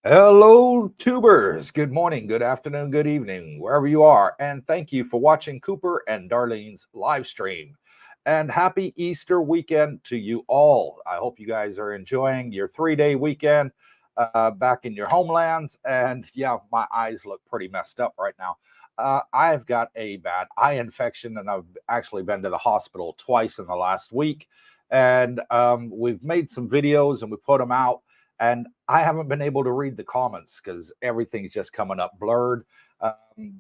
Hello, tubers. Good morning, good afternoon, good evening, wherever you are. And thank you for watching Cooper and Darlene's live stream. And happy Easter weekend to you all. I hope you guys are enjoying your 3-day weekend back in your homelands. And yeah, my eyes look pretty messed up right now. I've got a bad eye infection, and I've actually been to the hospital twice in the last week. And we've made some videos and we put them out, and I haven't been able to read the comments because everything's just coming up blurred.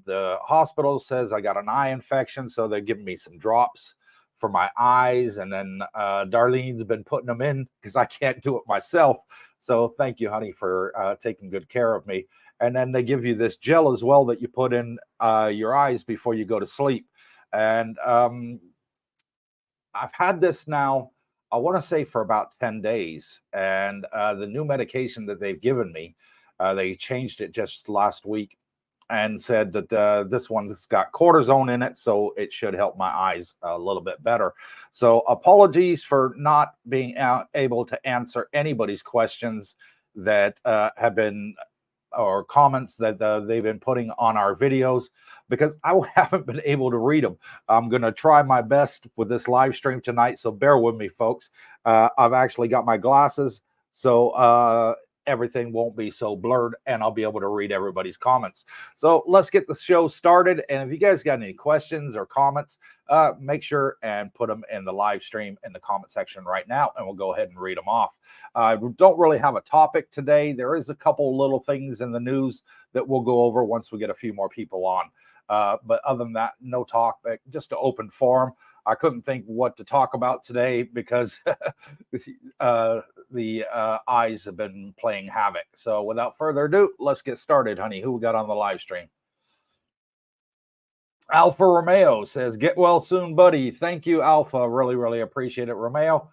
The hospital says I got an eye infection, so they're giving me some drops for my eyes, and then Darlene's been putting them in because I can't do it myself. So thank you, honey, for taking good care of me. And then they give you this gel as well that you put in your eyes before you go to sleep. And I've had this now, I want to say for about 10 days. And the new medication that they've given me, they changed it just last week and said that this one's got cortisone in it, so it should help my eyes a little bit better. So apologies for not being able to answer anybody's questions that have been, or comments that they've been putting on our videos, because I haven't been able to read them. I'm going to try my best with this live stream tonight, so bear with me, folks. I've actually got my glasses, so everything won't be so blurred, and I'll be able to read everybody's comments. So let's get the show started. And if you guys got any questions or comments, make sure and put them in the live stream in the comment section right now, and we'll go ahead and read them off. I don't really have a topic today. There is a couple little things in the news that we'll go over once we get a few more people on. But other than that, no talk, but just an open forum. I couldn't think what to talk about today because the eyes have been playing havoc. So without further ado, let's get started, honey. Who we got on the live stream? Alpha Romeo says, "Get well soon, buddy." Thank you, Alpha. Really, really appreciate it, Romeo.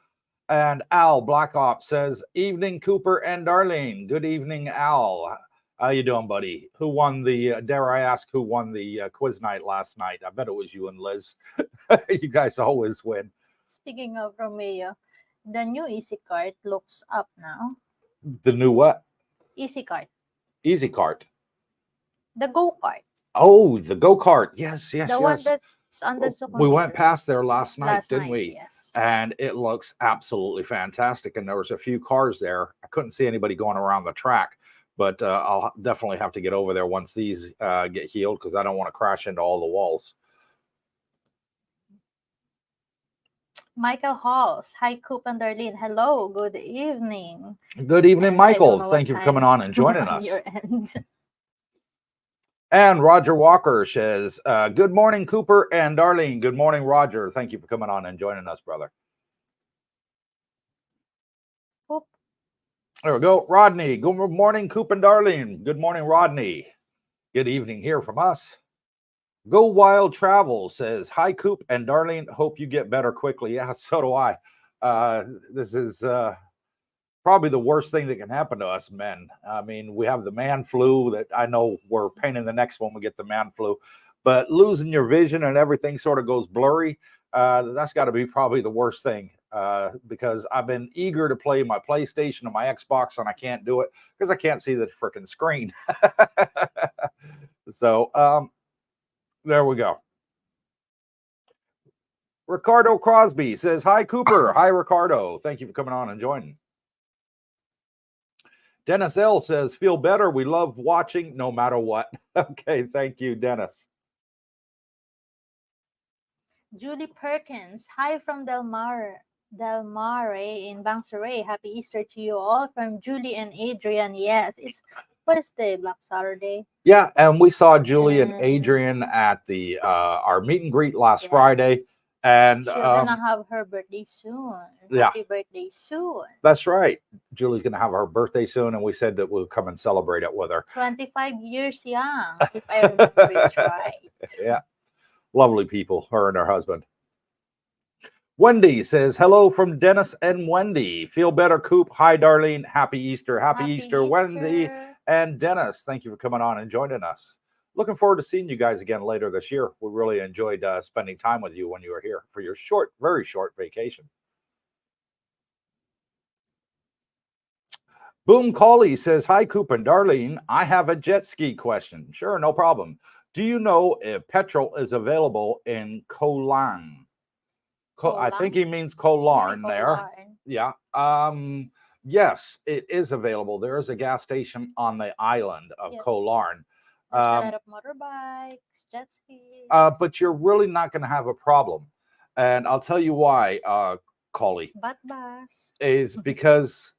And Al Black Ops says, "Evening, Cooper and Darlene." Good evening, Al. How you doing, buddy? Who won the, dare I ask, who won the quiz night last night? I bet it was you and Liz. You guys always win. Speaking of Romeo, the new Easy Cart looks up now. The new what? Easy Cart. Easy Cart. The go-kart. Oh, the go-kart. Yes, yes, The yes. one that's on the We went Sukhumvit. past there last night, Last didn't night, we? yes. And it looks absolutely fantastic. And there was a few cars there. I couldn't see anybody going around the track, but I'll definitely have to get over there once these get healed, because I don't want to crash into all the walls. Michael Halls. Hi, Coop and Darlene. Hello. Good evening. Good evening, And I Michael. don't know Thank what you for coming time on and joining on us. your end. And Roger Walker says, "Good morning, Cooper and Darlene." Good morning, Roger. Thank you for coming on and joining us, brother. Coop. There we go. Rodney. Good morning, Coop and Darlene. Good morning, Rodney. Good evening here from us. Go Wild Travel says, "Hi, Coop and Darlene. Hope you get better quickly." Yeah, so do I. This is probably the worst thing that can happen to us men. I mean, we have the man flu that I know we're pain in the next when we get the man flu, but losing your vision and everything sort of goes blurry. That's got to be probably the worst thing, because I've been eager to play my PlayStation and my Xbox, and I can't do it because I can't see the freaking screen. So there we go. Ricardo Crosby says, "Hi, Cooper." Hi, Ricardo. Thank you for coming on and joining. Dennis L says, "Feel better. We love watching no matter what." Okay, thank you, Dennis. Julie Perkins. Hi from Del Mar in Bangsaray. Happy Easter to you all from Julie and Adrian. Yes, it's what is the Black Saturday? Yeah, and we saw Julie and Adrian at the our meet and greet last Friday. And she's gonna have her birthday soon. Yeah. Happy birthday soon. That's right. Julie's gonna have her birthday soon, and we said that we'll come and celebrate it with her. 25 years young, if I remember it right. Yeah. Lovely people, her and her husband. Wendy says, "Hello from Dennis and Wendy. Feel better, Coop. Hi, Darlene. Happy Easter." Happy Easter, Wendy and Dennis. Thank you for coming on and joining us. Looking forward to seeing you guys again later this year. We really enjoyed spending time with you when you were here for your short, very short vacation. Boom Collie says, hi, Coop and Darlene. I have a jet ski question. Sure, no problem. Do you know if petrol is available in Koh Larn? I think he means Koh Larn there. Yeah. Yes, it is available. There is a gas station on the island of Koh Larn. There's a lot of motorbikes, jet skis. But you're really not going to have a problem. And I'll tell you why, Collie. Bus. Is because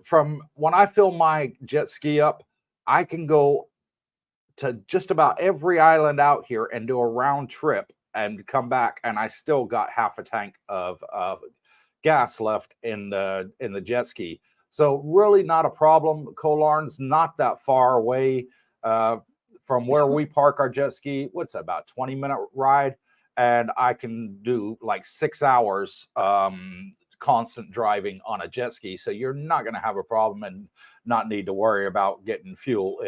from when I fill my jet ski up, I can go to just about every island out here and do a round trip and come back, and I still got half a tank of gas left in the jet ski. So really not a problem. Koh Larn's not that far away from where we park our jet ski. What's that, about 20-minute ride? And I can do like 6 hours constant driving on a jet ski. So you're not going to have a problem and not need to worry about getting fuel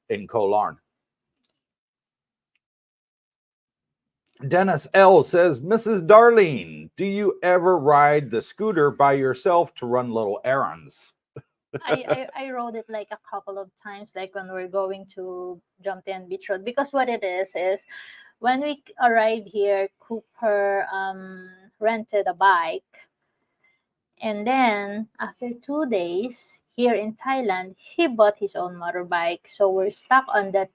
in Koh Larn. Dennis L says, Mrs. Darlene, do you ever ride the scooter by yourself to run little errands? I rode it like a couple of times, like when we're going to Jumpton Beach Road, because what it is when we arrived here, Cooper rented a bike, and then after 2 days here in Thailand, he bought his own motorbike. So we're stuck on that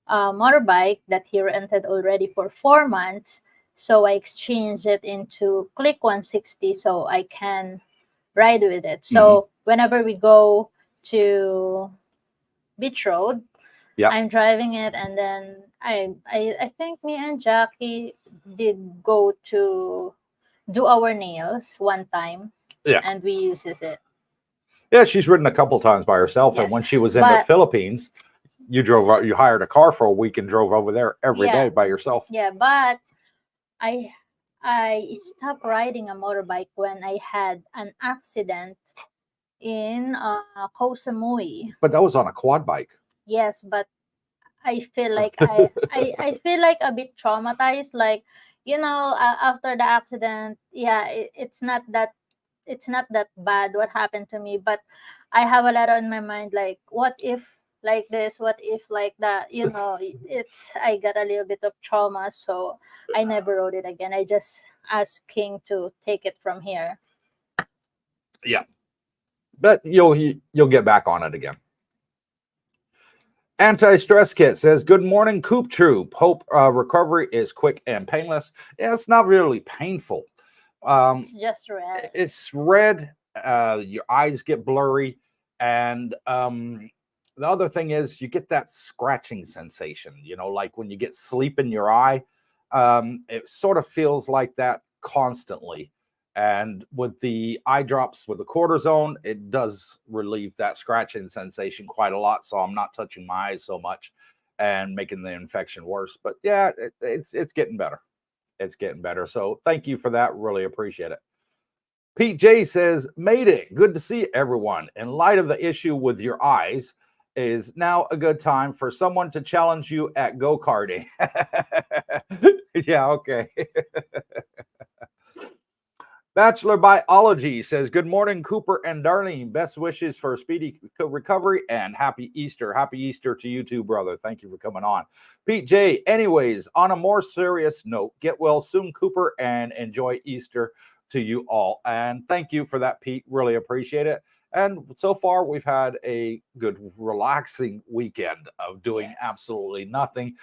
motorbike that he rented already for 4 months. So I exchanged it into Click 160 so I can ride with it. So whenever we go to Beach Road, I'm driving it, and then I think me and Jackie did go to do our nails one time, and we uses it. Yeah, she's ridden a couple times by herself, and when she was in the Philippines, you hired a car for a week and drove over there every day by yourself. Yeah, but I stopped riding a motorbike when I had an accident in Koh Samui. But that was on a quad bike. Yes, but I feel like I feel like a bit traumatized. Like, after the accident, it's not that bad what happened to me, but I have a lot on my mind. Like, what if like this? What if like that? I got a little bit of trauma, so I never rode it again. I just asked King to take it from here. Yeah, but you'll get back on it again. Anti-stress kit says, good morning, Coop Troop. Hope recovery is quick and painless. Yeah, it's not really painful. It's just red. It's red. Your eyes get blurry. And the other thing is you get that scratching sensation, like when you get sleep in your eye. It sort of feels like that constantly. And with the eye drops with the cortisone, it does relieve that scratching sensation quite a lot. So I'm not touching my eyes so much and making the infection worse. But yeah, it's getting better. It's getting better. So thank you for that. Really appreciate it. Pete J says, made it. Good to see everyone. In light of the issue with your eyes, is now a good time for someone to challenge you at go-karting. Yeah, okay. Bachelor Biology says, good morning, Cooper and Darlene. Best wishes for a speedy recovery and happy Easter. Happy Easter to you too, brother. Thank you for coming on. Pete J, anyways, on a more serious note, get well soon, Cooper, and enjoy Easter to you all. And thank you for that, Pete. Really appreciate it. And so far, we've had a good, relaxing weekend of doing absolutely nothing.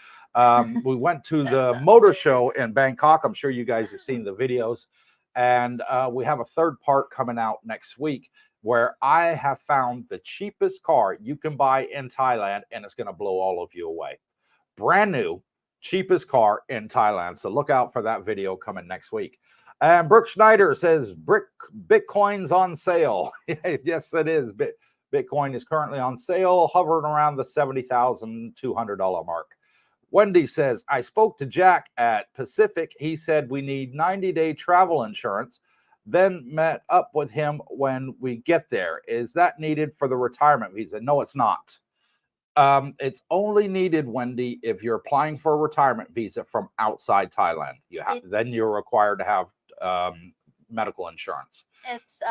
We went to the motor show in Bangkok. I'm sure you guys have seen the videos. And we have a third part coming out next week where I have found the cheapest car you can buy in Thailand, and it's going to blow all of you away. Brand new, cheapest car in Thailand. So look out for that video coming next week. And Brooke Schneider says, Bitcoin's on sale. Yes, it is. Bitcoin is currently on sale, hovering around the $70,200 mark. Wendy says, I spoke to Jack at Pacific. He said we need 90-day travel insurance, then met up with him when we get there. Is that needed for the retirement visa? No, it's not. It's only needed, Wendy, if you're applying for a retirement visa from outside Thailand. Then you're required to have medical insurance. It's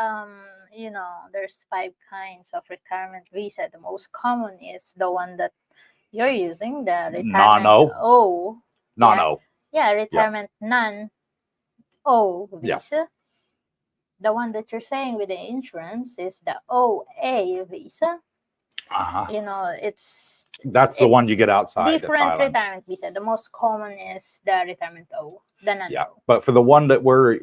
there's 5 kinds of retirement visa. The most common is the one that you're using, the retirement Non-O. O. Non-O. Yeah, retirement non-O Yeah. visa. The one that you're saying with the insurance is the OA visa. That's the one you get outside different Thailand. retirement visa. The most common is the retirement O, the non-O. Yeah, but for the one that we're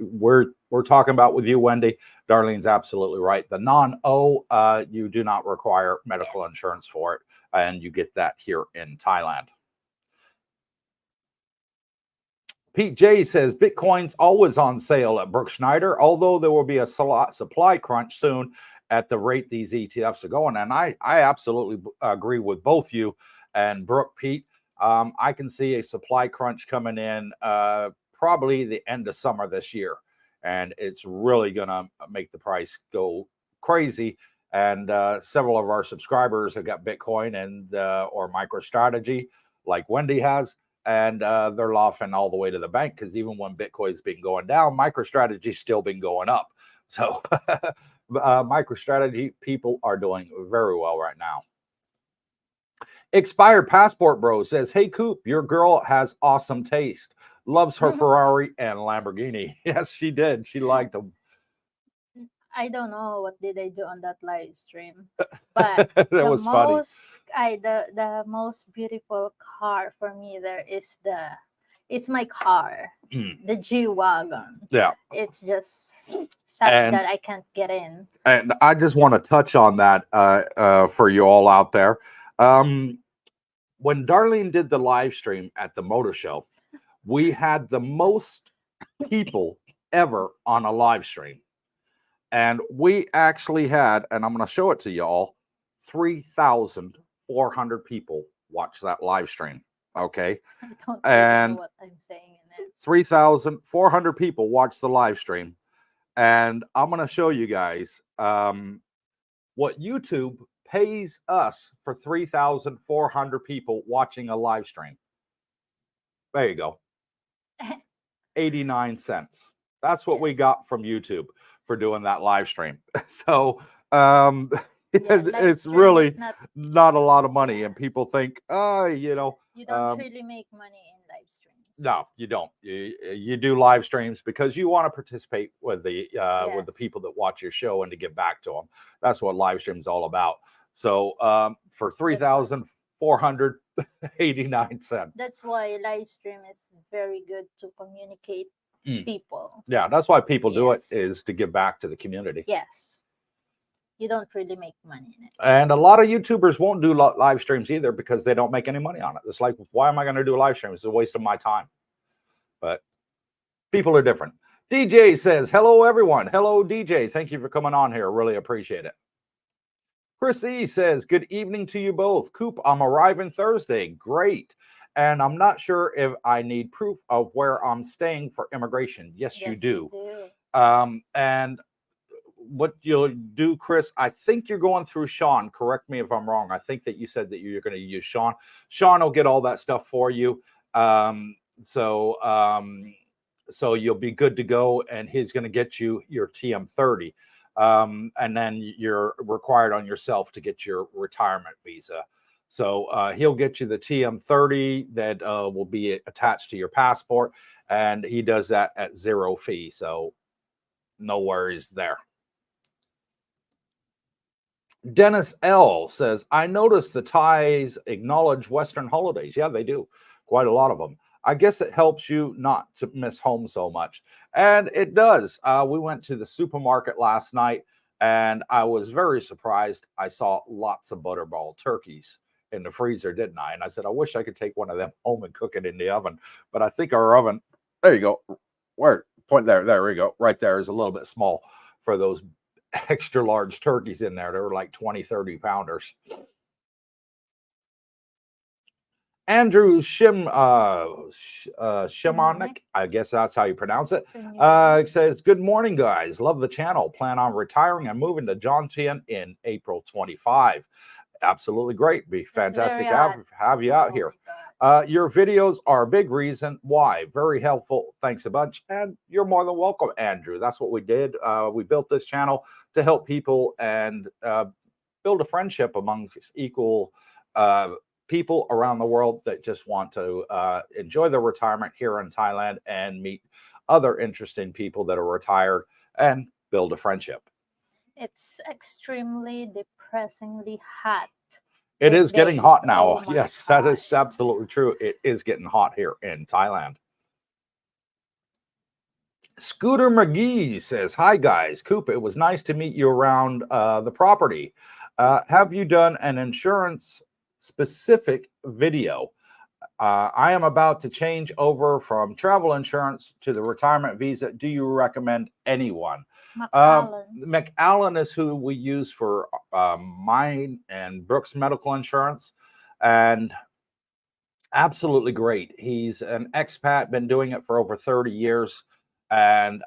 talking about with you, Wendy, Darlene's absolutely right. The non-O, you do not require medical insurance for it, and you get that here in Thailand. Pete J says Bitcoin's always on sale at Brooke Schneider, although there will be a supply crunch soon at the rate these ETFs are going. And I absolutely agree with both you and Brooke, Pete. I can see a supply crunch coming in probably the end of summer this year, and it's really going to make the price go crazy. And several of our subscribers have got Bitcoin and or MicroStrategy like Wendy has, and they're laughing all the way to the bank, because even when Bitcoin's been going down, MicroStrategy's still been going up. So MicroStrategy people are doing very well right now. Expired Passport Bro says, hey, Coop, your girl has awesome taste. Loves her Ferrari and Lamborghini. Yes, she did. She liked them. I don't know what did I do on that live stream, but that was funny. The most beautiful car for me there is it's my car, the G-Wagon. Yeah. It's just something that I can't get in. And I just want to touch on that for you all out there. When Darlene did the live stream at the motor show, we had the most people ever on a live stream. And we actually had, and I'm going to show it to you all, 3,400 people watch that live stream. Okay. I don't know what I'm saying in it. 3,400 people watched the live stream. And I'm going to show you guys what YouTube pays us for 3,400 people watching a live stream. There you go. 89 cents. That's what we got from YouTube for doing that live stream. So it's really not a lot of money, and people think, you don't really make money in live streams. No, you don't. You do live streams because you want to participate with the people that watch your show and to give back to them. That's what live stream is all about. So for 3,489 cents. That's why live stream is very good to communicate people. Yeah, that's why people do it, is to give back to the community. Yes. You don't really make money in it. And a lot of YouTubers won't do live streams either because they don't make any money on it. It's like, why am I going to do a live stream? It's a waste of my time. But people are different. DJ says, hello, everyone. Hello, DJ. Thank you for coming on here. Really appreciate it. Chris E says, good evening to you both. Coop, I'm arriving Thursday. Great. And I'm not sure if I need proof of where I'm staying for immigration. Yes, you do. And what you'll do, Chris, I think you're going through Sean. Correct me if I'm wrong. I think that you said that you're going to use Sean. Sean will get all that stuff for you. So you'll be good to go, and he's going to get you your TM30. And then you're required on yourself to get your retirement visa. So he'll get you the TM30 that will be attached to your passport, and he does that at 0 fee. So no worries there. Dennis L says, I noticed the Thais acknowledge Western holidays. Yeah, they do. Quite a lot of them. I guess it helps you not to miss home so much. And it does. We went to the supermarket last night, and I was very surprised. I saw lots of butterball turkeys in the freezer, didn't I? And I said, I wish I could take one of them home and cook it in the oven. But I think our oven, there you go. Where? Point there. There we go. Right there is a little bit small for those extra large turkeys in there. They were like 20, 30 pounders. Andrew Shimonik, I guess that's how you pronounce it, says, good morning, guys. Love the channel. Plan on retiring and moving to Jomtien in April 25. Absolutely great. Be fantastic to have you out here. Your videos are a big reason why. Very helpful. Thanks a bunch. And you're more than welcome, Andrew. That's what we did. We built this channel to help people and build a friendship amongst equal people around the world that just want to enjoy their retirement here in Thailand and meet other interesting people that are retired and build a friendship. It's extremely depressingly hot. It is these getting days. hot now. Oh my Yes, that is gosh. absolutely true. It is getting hot here in Thailand. Scooter McGee says, "Hi guys, Coop, it was nice to meet you around the property. Have you done an insurance specific video? I am about to change over from travel insurance to the retirement visa. Do you recommend anyone?" McAllen. McAllen is who we use for mine and Brooks medical insurance, and absolutely great. He's an expat, been doing it for over 30 years, and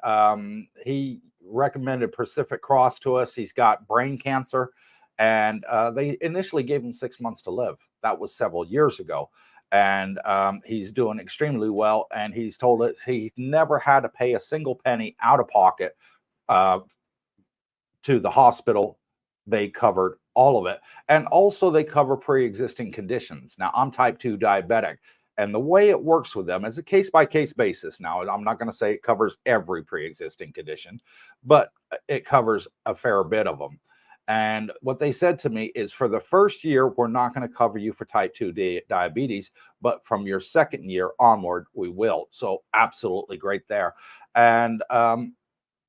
he recommended Pacific Cross to us. He's got brain cancer, and they initially gave him 6 months to live. That was several years ago, and he's doing extremely well. And he's told us he never had to pay a single penny out of pocket uh, to the hospital. They covered all of it. And also they cover pre-existing conditions. Now, I'm type 2 diabetic, and the way it works with them is a case-by-case basis. Now, I'm not going to say it covers every pre-existing condition, but it covers a fair bit of them. And what they said to me is, for the first year, we're not going to cover you for type 2 diabetes, but from your second year onward, we will. So absolutely great there. And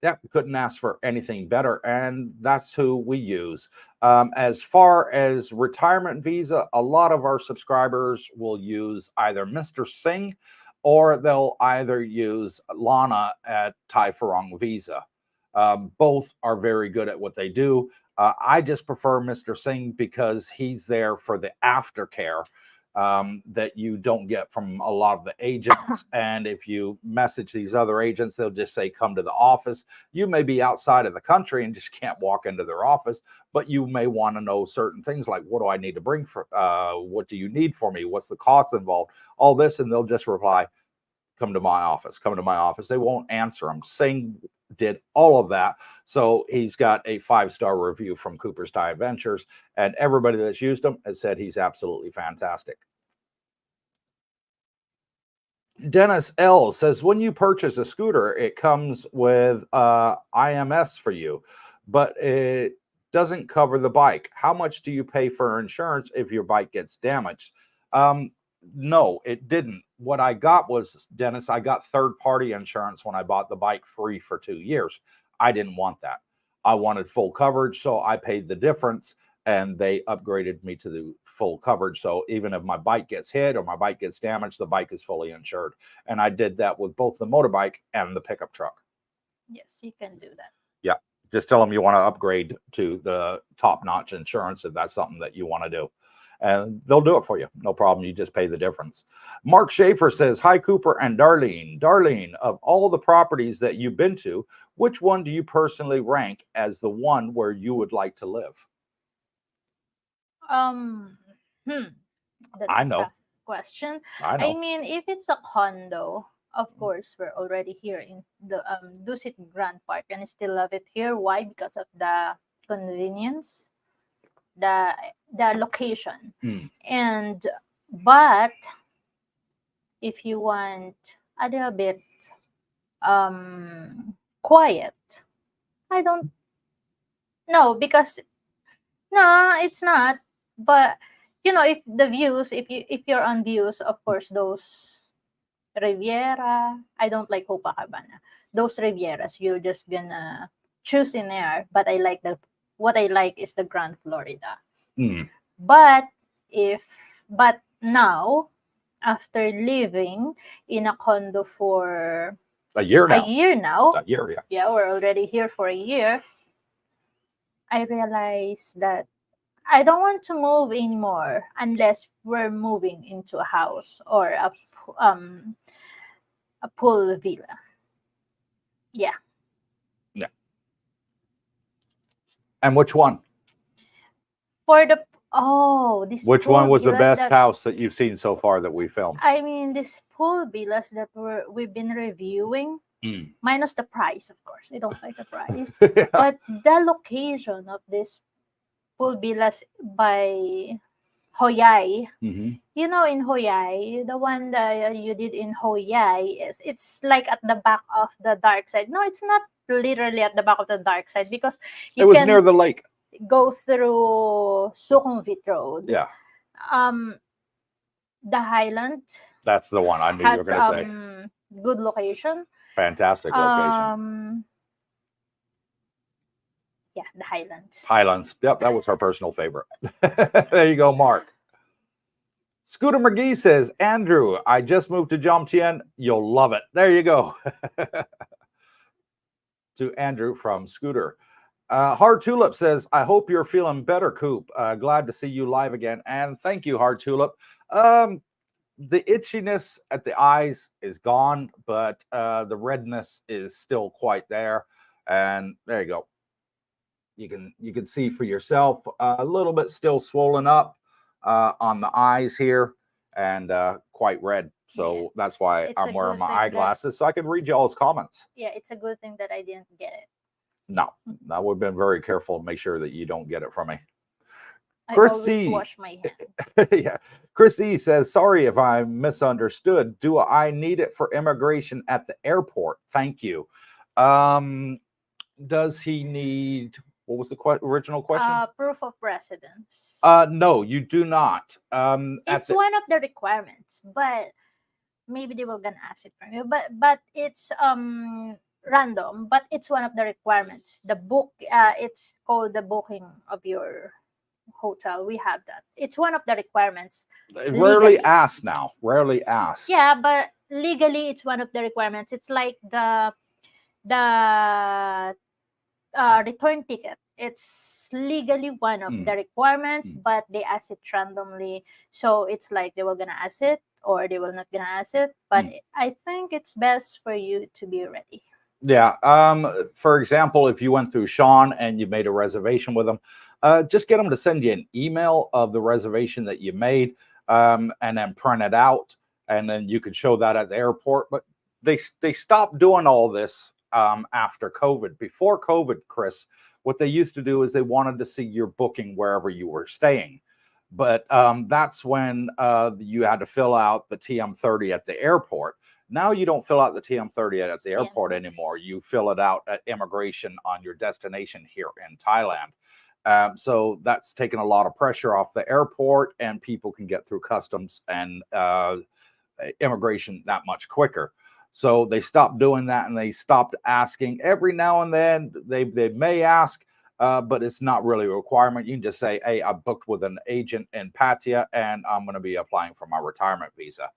yeah, we couldn't ask for anything better, and that's who we use. As far as retirement visa, a lot of our subscribers will use either Mr. Singh, or they'll either use Lana at Thai Farong Visa. Both are very good at what they do. I just prefer Mr. Singh because he's there for the aftercare that you don't get from a lot of the agents. And if you message these other agents, they'll just say, come to the office. You may be outside of the country and just can't walk into their office, but you may want to know certain things like, what do I need to bring for, what do you need for me? What's the cost involved? All this. And they'll just reply, come to my office, come to my office. They won't answer them. Singh did all of that. So he's got a 5-star review from Cooper's Thai Adventures, and everybody that's used him has said he's absolutely fantastic. Dennis L says, when you purchase a scooter, it comes with IMS for you, but it doesn't cover the bike. How much do you pay for insurance if your bike gets damaged? No, it didn't. What I got was, Dennis, I got third-party insurance when I bought the bike free for 2 years. I didn't want that. I wanted full coverage, so I paid the difference, and they upgraded me to the full coverage. So even if my bike gets hit or my bike gets damaged, the bike is fully insured. And I did that with both the motorbike and the pickup truck. Yes, you can do that. Yeah, just tell them you want to upgrade to the top-notch insurance if that's something that you want to do. And they'll do it for you. No problem. You just pay the difference. Mark Schaefer says, hi, Cooper and Darlene. Darlene, of all the properties that you've been to, which one do you personally rank as the one where you would like to live? That's I a know. tough question. I know. I mean, if it's a condo, of course, we're already here in the Dusit Grand Park, and I still love it here. Why? Because of the convenience, the location, and but if you want a little bit quiet, I don't know, because no, it's not. But you know, if the views, if you're on views, of course, those Riviera. I don't like Copacabana. Those Rivieras, you're just gonna choose in there. But I like what I like is the Grand Florida. But but now, after living in a condo for a year now, yeah, we're already here for a year, I realized that I don't want to move anymore unless we're moving into a house or a pool villa. Yeah. Yeah. And which one? For the Oh, this Which pool one was the villas best house that you've seen so far that we filmed? I mean, these pool villas that we've been reviewing, Mm. minus the price, of course. I don't like the price, Yeah. but the location of this pool villas by Hoyai. Mhm. You know, in Hoyai, the one that you did in Hoyai is it's like at the back of the dark side. No, it's not literally at the back of the dark side because It you was near can the lake. go through Sukhumvit Road. Yeah, Um, the Highland that's the one I knew you were has going to say. good location. Fantastic location. Yeah, the Highlands. Highlands. Yep, that was her personal favorite. There you go, Mark. Scooter McGee says, Andrew, I just moved to Jomtien. You'll love it. There you go. To Andrew from Scooter. Hard Tulip says, I hope you're feeling better, Coop. Glad to see you live again. And thank you, Hard Tulip. The itchiness at the eyes is gone, but the redness is still quite there. And there you go. You can see for yourself a little bit still swollen up on the eyes here and quite red. So that's why I'm wearing my eyeglasses so I can read y'all's comments. Yeah, it's a good thing that I didn't get it. No, I would have been very careful to make sure that you don't get it from me. I Chris always C. wash my hands. Yeah. Chris E says, sorry if I misunderstood. Do I need it for immigration at the airport? Thank you. Does he need, what was the original question? Proof of residence. No, you do not. It's one of the requirements, but maybe they will gonna ask it from you. But it's random, but it's one of the requirements. The book, it's called the booking of your hotel. We have that. It's one of the requirements. Rarely asked now. Rarely asked. Yeah, but legally, it's one of the requirements. It's like the return ticket. It's legally one of the requirements, but they ask it randomly. So it's like they were gonna ask it or they will not gonna ask it. But I think it's best for you to be ready. Yeah. For example, if you went through Sean and you made a reservation with him, just get them to send you an email of the reservation that you made, and then print it out, and then you could show that at the airport. But they stopped doing all this after COVID. Before COVID, Chris, what they used to do is they wanted to see your booking wherever you were staying. But that's when you had to fill out the TM30 at the airport. Now you don't fill out the TM30 at the airport anymore. You fill it out at immigration on your destination here in Thailand. So that's taken a lot of pressure off the airport, and people can get through customs and immigration that much quicker. So they stopped doing that, and they stopped asking. Every now and then they may ask, but it's not really a requirement. You can just say, hey, I booked with an agent in Pattaya, and I'm going to be applying for my retirement visa.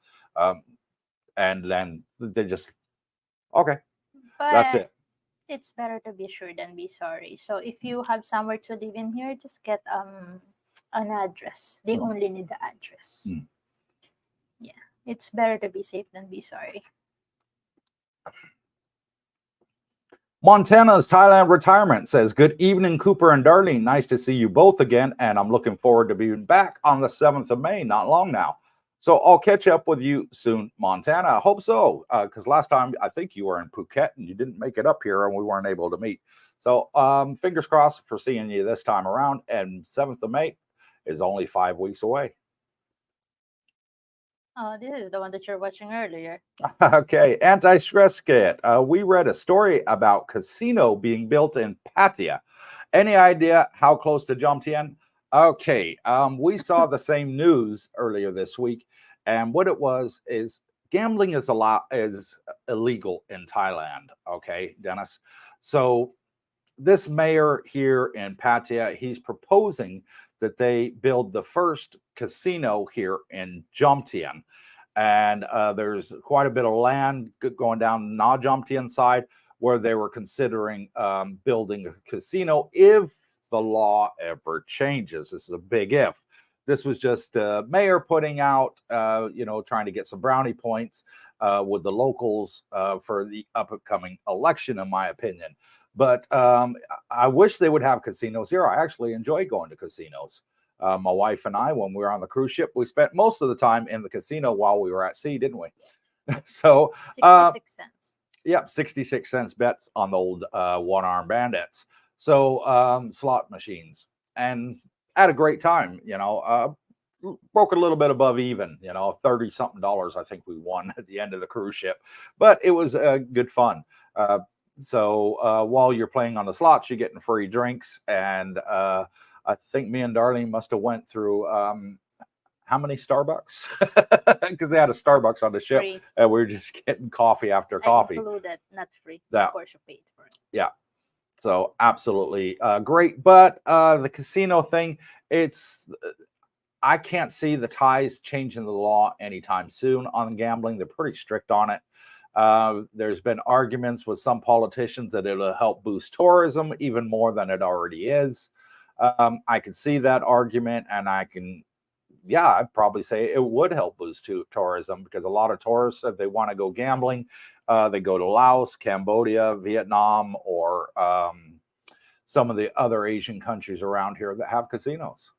And then they just, okay, but that's it. It's better to be sure than be sorry. So if you have somewhere to live in here, just get an address. They only need the address. Yeah, it's better to be safe than be sorry. Montana's Thailand retirement says, good evening, Cooper and Darlene. Nice to see you both again, and I'm looking forward to being back on the 7th of May, not long now. So I'll catch up with you soon, Montana. I hope so, because last time I think you were in Phuket and you didn't make it up here and we weren't able to meet. So fingers crossed for seeing you this time around. And 7th of May is only 5 weeks away. Oh, this is the one that you're watching earlier. Okay, anti-stress kit. We read a story about casino being built in Pattaya. Any idea how close to Jomtien? Okay, we saw the same news earlier this week, and what it was is gambling is illegal in Thailand. Okay, Dennis. So this mayor here in Pattaya, he's proposing that they build the first casino here in Jomtien, and there's quite a bit of land going down Na Jomtien side where they were considering building a casino if the law ever changes. This is a big if. This was just the mayor putting out, trying to get some brownie points with the locals for the upcoming election, in my opinion. But I wish they would have casinos here. I actually enjoy going to casinos. My wife and I, when we were on the cruise ship, we spent most of the time in the casino while we were at sea, didn't we? So, 66 cents. yep, 66 cents bets on the old one-arm bandits. So, slot machines, and had a great time, broke a little bit above even, 30 something dollars, I think we won at the end of the cruise ship, but it was good fun. So while you're playing on the slots, you're getting free drinks. And I think me and Darlene must have went through how many Starbucks? Because they had a Starbucks on the ship, Free. and we were just getting coffee after coffee. Included, not free. Yeah. Of course, you paid for it. Yeah. So absolutely great. But the casino thing, I can't see the Thais changing the law anytime soon on gambling. They're pretty strict on it. There's been arguments with some politicians that it'll help boost tourism even more than it already is. I can see that argument, and I'd probably say it would help boost tourism, because a lot of tourists, if they want to go gambling, they go to Laos, Cambodia, Vietnam, or some of the other Asian countries around here that have casinos.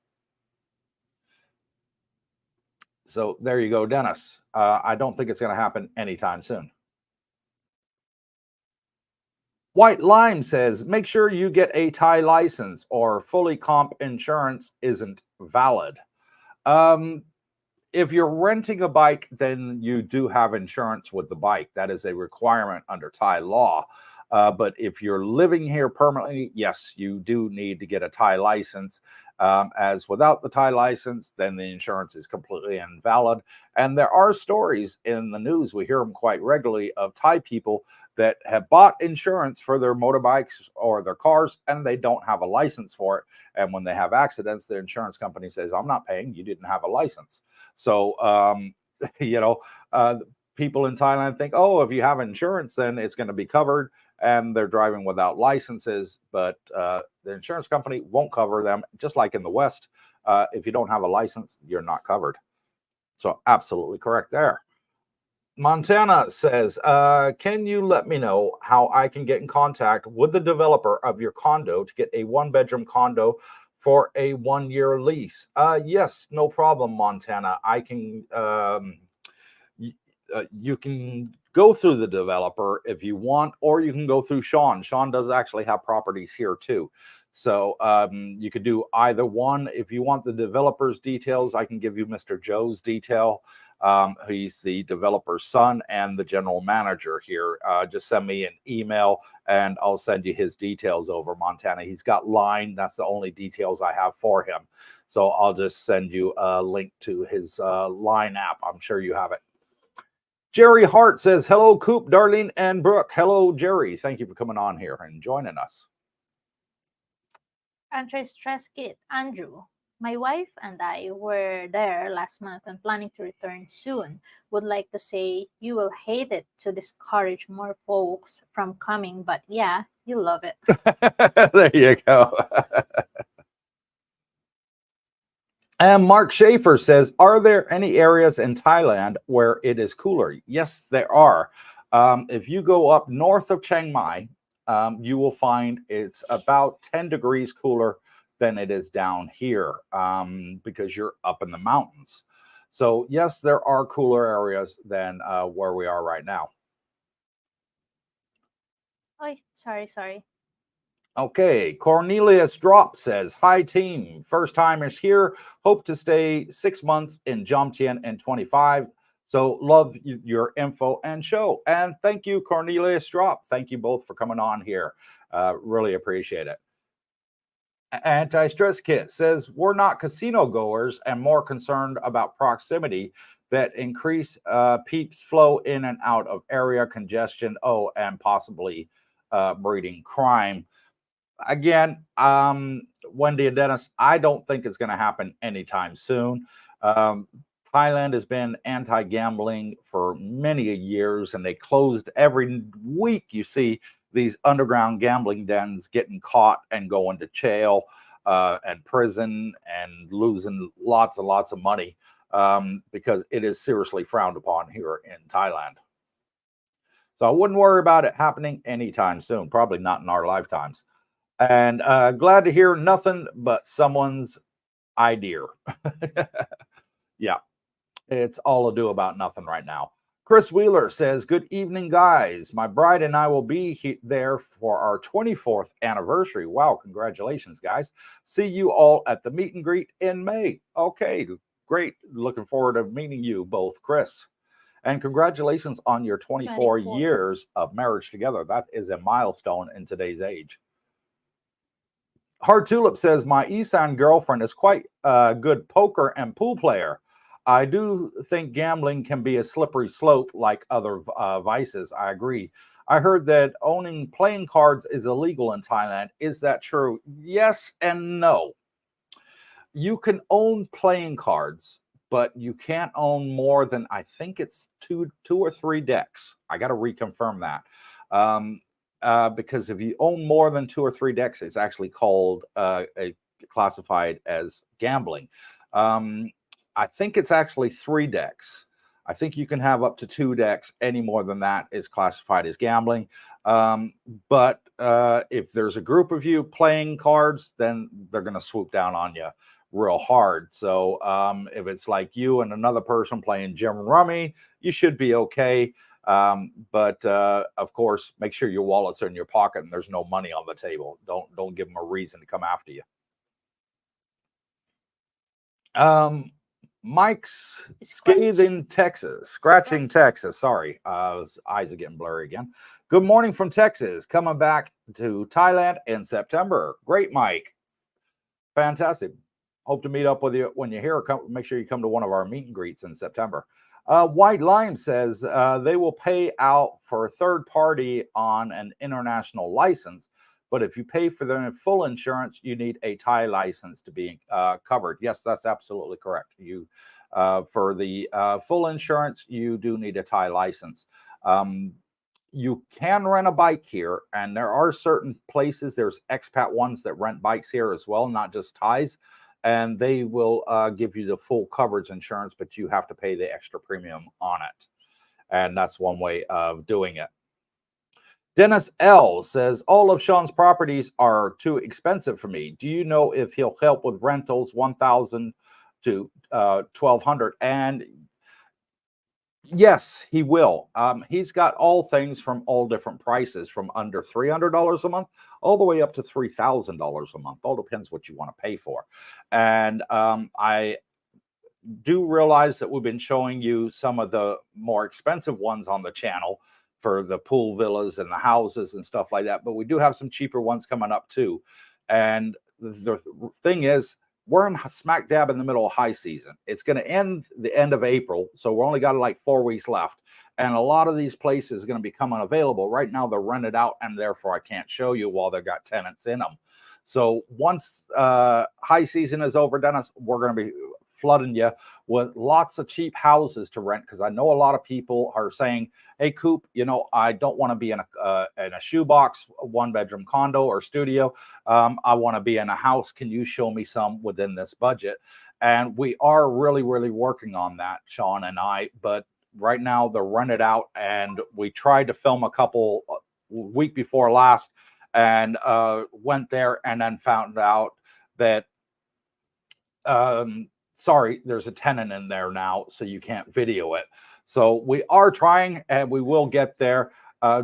So there you go, Dennis. I don't think it's going to happen anytime soon. White Lime says, make sure you get a Thai license or fully comp insurance isn't valid. If you're renting a bike, then you do have insurance with the bike. That is a requirement under Thai law. But if you're living here permanently, yes, you do need to get a Thai license. As without the Thai license, then the insurance is completely invalid. And there are stories in the news, we hear them quite regularly, of Thai people that have bought insurance for their motorbikes or their cars, and they don't have a license for it. And when they have accidents, the insurance company says, I'm not paying, you didn't have a license. So, people in Thailand think, oh, if you have insurance, then it's going to be covered, and they're driving without licenses. But the insurance company won't cover them. Just like in the West, if you don't have a license, you're not covered. So absolutely correct there. Montana says, can you let me know how I can get in contact with the developer of your condo to get a one-bedroom condo for a 1-year lease? Yes, no problem, Montana. I can, you can go through the developer if you want, or you can go through Sean. Sean does actually have properties here too. So you could do either one. If you want the developer's details, I can give you Mr. Joe's detail. He's the developer's son and the general manager here. Just send me an email and I'll send you his details over, Montana. He's got Line. That's the only details I have for him. So I'll just send you a link to his Line app. I'm sure you have it. Jerry Hart says, hello, Coop, Darlene, and Brooke. Hello, Jerry. Thank you for coming on here and joining us. Anti-stress kit, Andrew. My wife and I were there last month and planning to return soon. Would like to say you will hate it to discourage more folks from coming, but yeah, you love it. There you go. And Mark Schaefer says, are there any areas in Thailand where it is cooler? Yes, there are. If you go up north of Chiang Mai, you will find it's about 10 degrees cooler than it is down here, because you're up in the mountains. So yes, there are cooler areas than where we are right now. Oh, sorry. Okay, Cornelius Drop says, hi team, first timers here, hope to stay 6 months in Jomtien in 25. So love your info and show. And thank you, Cornelius Drop. Thank you both for coming on here. Really appreciate it. Anti-stress kit says, we're not casino goers and more concerned about proximity that increase peeps flow in and out of area congestion, and possibly breeding crime. Again, Wendy and Dennis, I don't think it's going to happen anytime soon. Thailand has been anti-gambling for many years, and they closed every week. You see these underground gambling dens getting caught and going to jail and prison and losing lots and lots of money because it is seriously frowned upon here in Thailand. So I wouldn't worry about it happening anytime soon, probably not in our lifetimes. And glad to hear nothing but someone's idea. Yeah, it's all ado about nothing right now. Chris Wheeler says, "Good evening, guys. My bride and I will be there for our 24th anniversary. Wow, congratulations, guys. See you all at the meet and greet in May." Okay, great. Looking forward to meeting you both, Chris. And congratulations on your 24 24. years of marriage together. That is a milestone in today's age. Hard Tulip says, "My Isan girlfriend is quite a good poker and pool player. I do think gambling can be a slippery slope like other vices." I agree. I heard that owning playing cards is illegal in Thailand. Is that true? Yes and no. You can own playing cards, but you can't own more than, I think it's two or three decks. I got to reconfirm that. Because if you own more than 2 or 3 decks, it's actually called classified as gambling. I think it's actually 3 decks. I think you can have up to 2 decks. Any more than that is classified as gambling. But if there's a group of you playing cards, then they're going to swoop down on you real hard. So if it's like you and another person playing Jim Rummy, you should be okay. But of course, make sure your wallets are in your pocket and there's no money on the table. Don't give them a reason to come after you. Mike's Scathing Texas, Scratching Texas. Sorry, his eyes are getting blurry again. Good morning from Texas. Coming back to Thailand in September. Great, Mike. Fantastic. Hope to meet up with you when you're here. Make sure you come to one of our meet and greets in September. White Lime says they will pay out for a third party on an international license, but if you pay for their full insurance, you need a Thai license to be covered. Yes, that's absolutely correct. You for the full insurance, you do need a Thai license. You can rent a bike here, and there are certain places. There's expat ones that rent bikes here as well, not just Thais. And they will give you the full coverage insurance, but you have to pay the extra premium on it. And that's one way of doing it. Dennis L says, "All of Sean's properties are too expensive for me. Do you know if he'll help with rentals 1,000 to 1,200? And yes, he will. He's got all things from all different prices, from under $300 a month all the way up to $3,000 a month. All depends what you want to pay for. And I do realize that we've been showing you some of the more expensive ones on the channel for the pool villas and the houses and stuff like that. But we do have some cheaper ones coming up too. And the thing is, we're in smack dab in the middle of high season. It's going to end the end of April, so we're only got like 4 weeks left. And a lot of these places are going to be coming available. Right now, they're rented out, and therefore I can't show you while they've got tenants in them. So once high season is over, Dennis, we're going to be flooding you with lots of cheap houses to rent, because I know a lot of people are saying, "Hey, Coop, you know, I don't want to be in a shoebox 1-bedroom condo or studio. I want to be in a house. Can you show me some within this budget?" And we are really, really working on that, Sean and I. But right now they're rented out, and we tried to film a couple week before last, and went there and then found out that sorry, there's a tenant in there now, so you can't video it. So we are trying, and we will get there.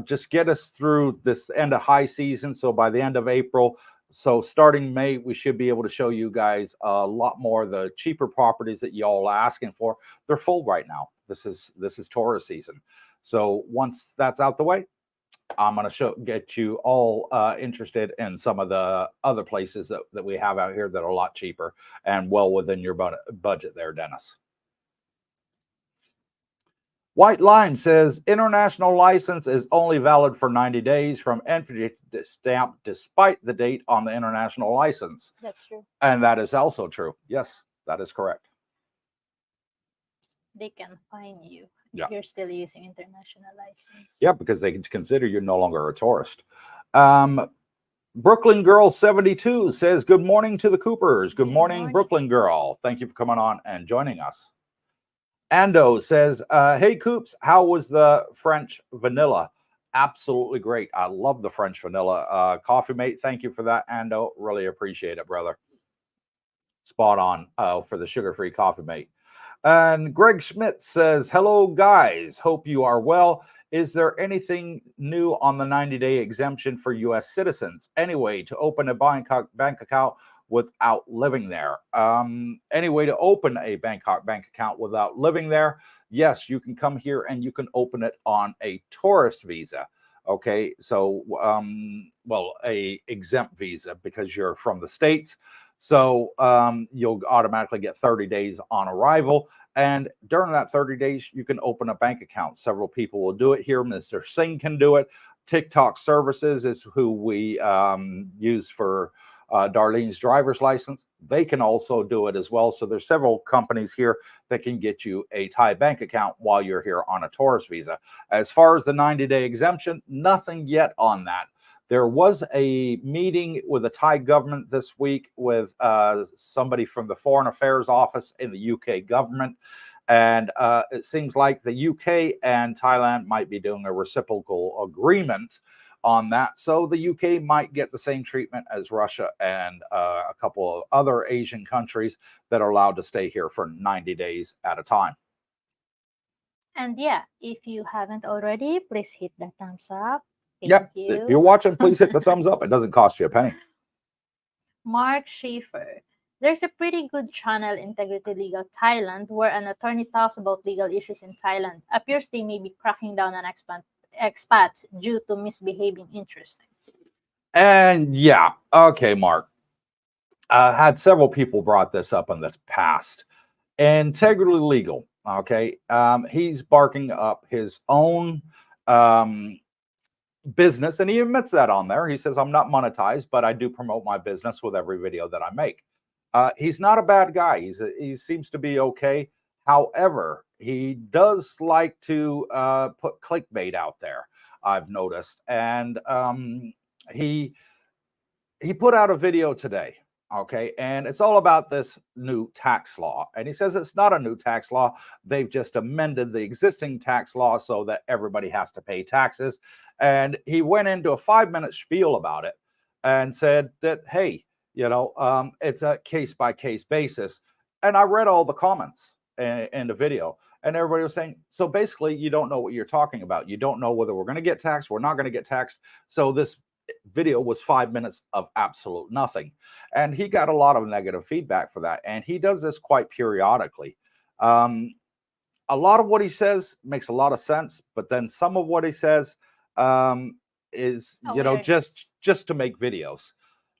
Just get us through this end of high season. So by the end of April, so starting May, we should be able to show you guys a lot more of the cheaper properties that y'all are asking for. They're full right now. This is tourist season. So once that's out the way, I'm going to get you all interested in some of the other places that we have out here that are a lot cheaper and well within your budget there, Dennis. White Lime says, "International license is only valid for 90 days from entry stamp despite the date on the international license." That's true. And that is also true. Yes, that is correct. They can fine you. Yeah. You're still using international license. Yeah, because they can consider you're no longer a tourist. Brooklyn Girl 72 says, "Good morning to the Coopers." Good morning, Brooklyn Girl. Thank you for coming on and joining us. Ando says, "Hey, Coops, how was the French vanilla?" Absolutely great. I love the French vanilla. Coffee Mate, thank you for that, Ando. Really appreciate it, brother. spot on for the sugar-free coffee mate. And Greg Schmidt says, hello, guys. Hope you are well. Is there anything new on the 90-day exemption for U.S. citizens? Anyway, to open a bank account without living there. Any way to open a bank account without living there? Yes, you can come here and you can open it on a tourist visa. Okay, so, well, a exempt visa because you're from the States. So you'll automatically get 30 days on arrival. And during that 30 days, you can open a bank account. Several people will do it here. Mr. Singh can do it. TikTok Services is who we use for Darlene's driver's license. They can also do it as well. So there's several companies here that can get you a Thai bank account while you're here on a tourist visa. As far as the 90-day exemption, nothing yet on that. There was a meeting with the Thai government this week with somebody from the Foreign Affairs Office in the UK government. And it seems like the UK and Thailand might be doing a reciprocal agreement on that. So the UK might get the same treatment as Russia and a couple of other Asian countries that are allowed to stay here for 90 days at a time. And yeah, if you haven't already, please hit the thumbs up. Yep. If you're watching, please hit the thumbs up. It doesn't cost you a penny. Mark Schaefer. There's a pretty good channel, Integrity Legal Thailand, where an attorney talks about legal issues in Thailand. Appears they may be cracking down on expats due to misbehaving. Interesting. And yeah, okay, Mark. Had several people brought this up in the past. Integrity Legal, okay, he's barking up his own business, and he admits that on there. He says, I'm not monetized, but I do promote my business with every video that I make. He's not a bad guy. He seems to be okay. However, he does like to put clickbait out there, I've noticed. And he put out a video today, okay, and it's all about this new tax law. And he says it's not a new tax law. They've just amended the existing tax law so that everybody has to pay taxes. And he went into a 5-minute spiel about it and said that, hey, you know, it's a case-by-case basis. And I read all the comments in the video, and everybody was saying, so basically, you don't know what you're talking about. You don't know whether we're going to get taxed, we're not going to get taxed. So this video was 5 minutes of absolute nothing. And he got a lot of negative feedback for that. And he does this quite periodically. A lot of what he says makes a lot of sense, but then some of what he says is, you know, just to make videos.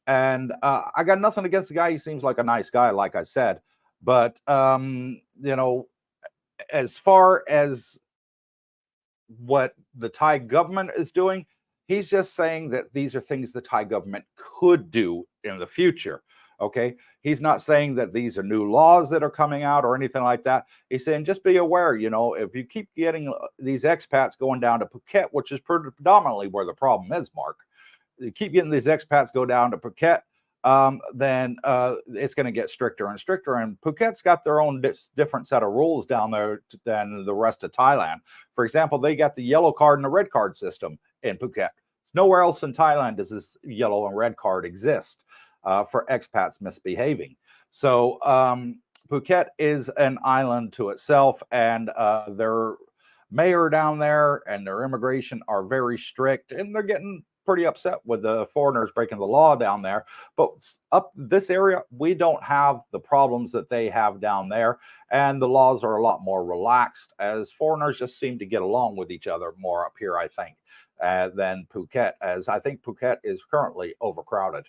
And I got nothing against the guy. He seems like a nice guy, like I said. But, you know, as far as what the Thai government is doing, he's just saying that these are things the Thai government could do in the future. Okay. He's not saying that these are new laws that are coming out or anything like that. He's saying just be aware, you know, if you keep getting these expats going down to Phuket, which is predominantly where the problem is, Mark, you keep getting these expats go down to Phuket, then it's going to get stricter and stricter. And Phuket's got their own different set of rules down there than the rest of Thailand. For example, they got the yellow card and the red card system in Phuket. Nowhere else in Thailand does this yellow and red card exist for expats misbehaving. So Phuket is an island to itself, and their mayor down there and their immigration are very strict, and they're getting pretty upset with the foreigners breaking the law down there. But up this area, we don't have the problems that they have down there, and the laws are a lot more relaxed, as foreigners just seem to get along with each other more up here, I think, than Phuket, as I think Phuket is currently overcrowded.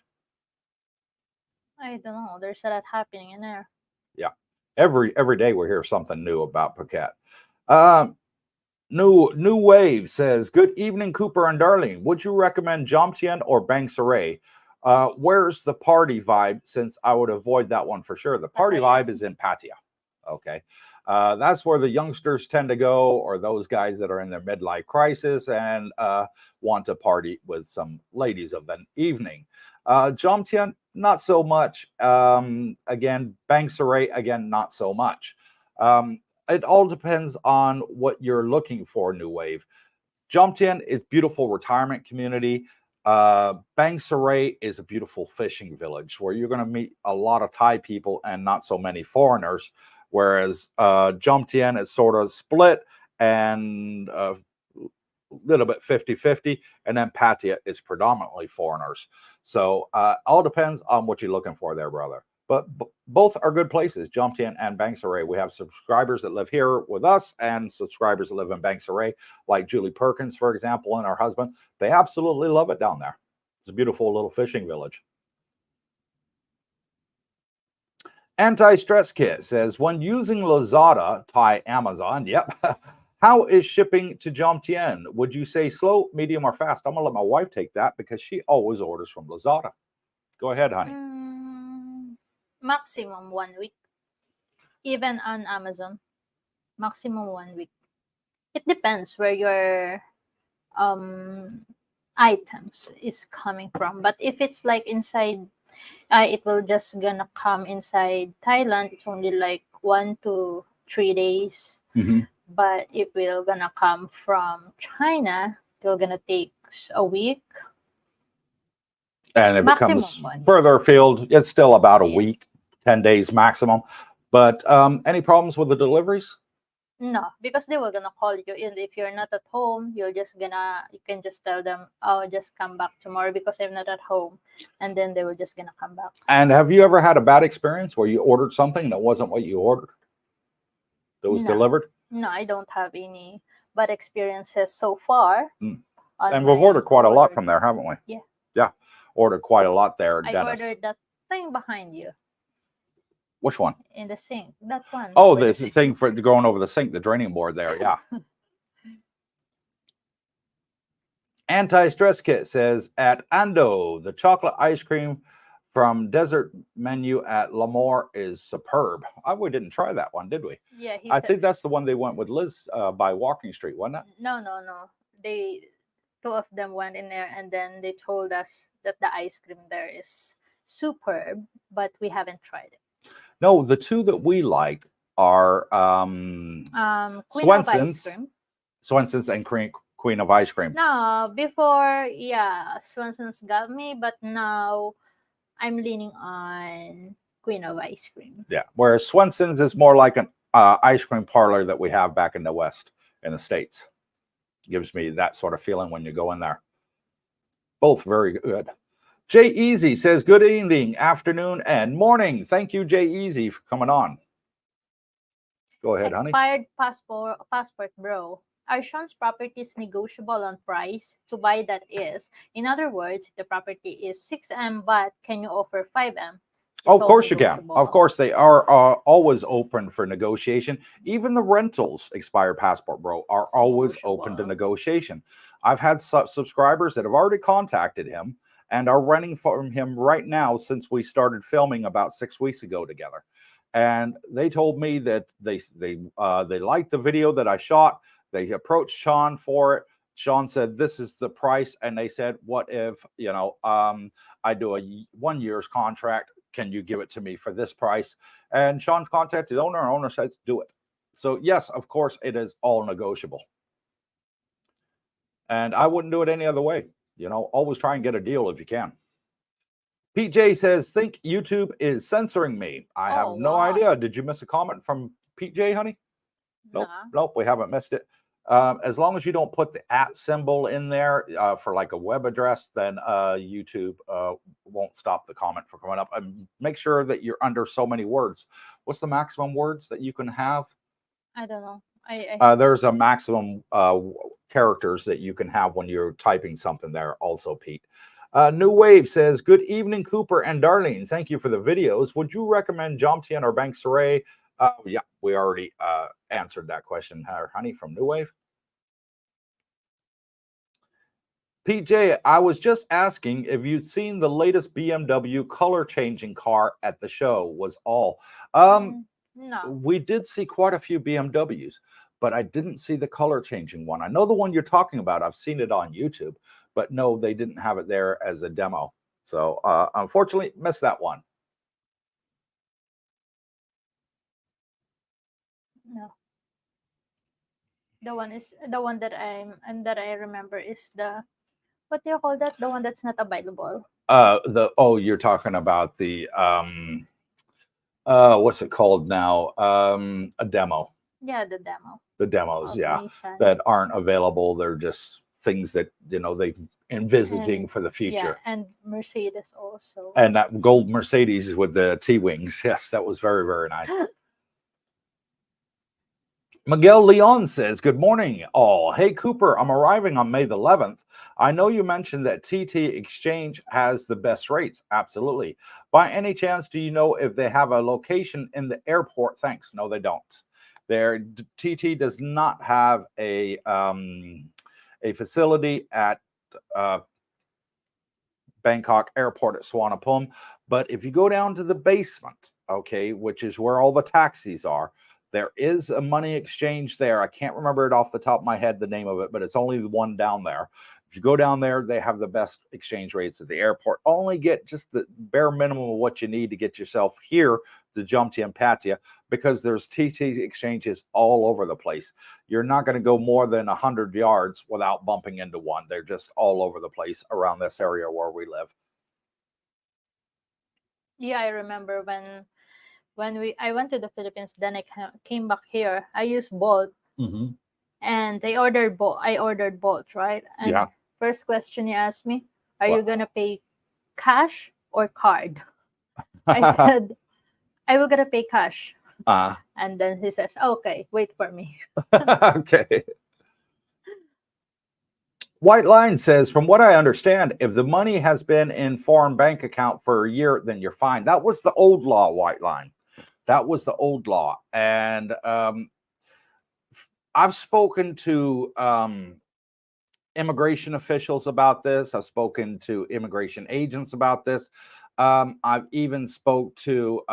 I don't know. There's a lot happening in there. Yeah, every day we hear something new about Phuket. New Wave says, good evening, Cooper and Darlene. Would you recommend Jomtien or Bang Saray? Where's the party vibe, since I would avoid that one for sure? The party vibe is in Pattaya. Okay. That's where the youngsters tend to go, or those guys that are in their midlife crisis and want to party with some ladies of the evening. Jomtien, not so much. Again, Bang Saray, again, not so much. It all depends on what you're looking for, New Wave. Jomtien is beautiful retirement community. Bang Sarai is a beautiful fishing village where you're going to meet a lot of Thai people and not so many foreigners. Whereas Jomtien is sort of split and a little bit 50-50. And then Pattaya is predominantly foreigners. So all depends on what you're looking for there, brother. But both are good places, Jomtien and Bang Sarai. We have subscribers that live here with us and subscribers that live in Bang Sarai, like Julie Perkins, for example, and her husband. They absolutely love it down there. It's a beautiful little fishing village. Anti-Stress Kit says, when using Lazada, Thai Amazon, yep, how is shipping to Jomtien? Would you say slow, medium, or fast? I'm going to let my wife take that because she always orders from Lazada. Go ahead, honey. Maximum 1 week. Even on Amazon, maximum 1 week. It depends where your items is coming from. But if it's like inside, it will just gonna come inside Thailand. It's only like 1 to 3 days. Mm-hmm. But if we're gonna come from China, it's gonna take a week. And if Maximum it comes 1 further afield, it's still about a Yeah. week, 10 days maximum. But any problems with the deliveries? No, because they were gonna call you, and if you're not at home, you can just tell them, "Oh, just come back tomorrow because I'm not at home," and then they will just gonna come back. And have you ever had a bad experience where you ordered something that wasn't what you ordered? That was delivered? No, I don't have any bad experiences so far. And we've ordered quite a lot from there, haven't we? Yeah. Yeah, ordered quite a lot there, I Dennis. ordered that thing behind you. Which one? In the sink, that one. Oh, the thing for going over the sink, the draining board there, yeah. Anti-Stress Kit says, at Ando, the chocolate ice cream from Desert Menu at L'Amour is superb. We didn't try that one, did we? Yeah, I think that's the one they went with Liz by Walking Street, wasn't it? No. Two of them went in there, and then they told us that the ice cream there is superb, but we haven't tried it. No, the two that we like are Queen of Ice Cream. Swenson's and Queen of Ice Cream. No, before, Swenson's got me, but now I'm leaning on Queen of Ice Cream. Yeah, whereas Swenson's is more like an ice cream parlor that we have back in the West, in the States. Gives me that sort of feeling when you go in there. Both very good. Jay Easy says, good evening, afternoon, and morning. Thank you, Jay Easy, for coming on. Go ahead, honey. Expired passport, bro. Are Sean's properties negotiable on price? To buy that is. In other words, the property is 6M, but can you offer 5M? Oh, of course you can. Of course, they are always open for negotiation. Even the rentals, expired passport, bro, are always open to negotiation. I've had subscribers that have already contacted him and are renting from him right now since we started filming about 6 weeks ago together. And they told me that they liked the video that I shot. They approached Sean for it. Sean said, this is the price. And they said, what if, I do a 1 year's contract? Can you give it to me for this price? And Sean contacted the owner. Owner said, do it. So yes, of course, it is all negotiable. And I wouldn't do it any other way. Always try and get a deal if you can. PJ says, think YouTube is censoring me. I have no idea. Did you miss a comment from PJ, honey? Nope, we haven't missed it. As long as you don't put the @ symbol in there for like a web address, then YouTube won't stop the comment from coming up. And make sure that you're under so many words. What's the maximum words that you can have? I don't know. There's a maximum characters that you can have when you're typing something there also, Pete. New Wave says, good evening, Cooper and Darlene. Thank you for the videos. Would you recommend Jomtien or Bang Sarai? Yeah, we already answered that question, honey, from New Wave. PJ, I was just asking if you'd seen the latest BMW color changing car at the show, was all. No. We did see quite a few BMWs, but I didn't see the color changing one. I know the one you're talking about. I've seen it on YouTube, but no, they didn't have it there as a demo. So unfortunately, missed that one. No. The one that I remember is the What do you call that? The one that's not available. You're talking about the what's it called now? A demo. Yeah, the demo The demos, of yeah, Nissan. that aren't available. They're just things that they envisaging And for the yeah, future. and Mercedes also. And that gold Mercedes with the T wings, yes, that was very, very nice. Miguel Leon says, good morning, all. Hey, Cooper, I'm arriving on May the 11th. I know you mentioned that TT Exchange has the best rates. Absolutely. By any chance, do you know if they have a location in the airport? Thanks. No, they don't. Their TT does not have a facility at Bangkok Airport at Suvarnabhumi. But if you go down to the basement, okay, which is where all the taxis are, there is a money exchange there. I can't remember it off the top of my head, the name of it, but it's only the one down there. If you go down there, they have the best exchange rates at the airport. Only get just the bare minimum of what you need to get yourself here to Jomtien and Pattaya, because there's TT exchanges all over the place. You're not going to go more than 100 yards without bumping into one. They're just all over the place around this area where we live. Yeah, I remember when I went to the Philippines, then I came back here. I used Bolt, and I ordered Bolt, right? And Yeah. first question he asked me, "Are What? you gonna pay cash or card?" I said, "I will gonna pay cash." And then he says, "Okay, wait for me." Okay. White Line says, from what I understand, if the money has been in foreign bank account for a year, then you're fine. That was the old law, White Line. That was the old law. And I've spoken to immigration officials about this. I've spoken to immigration agents about this. I've even spoke to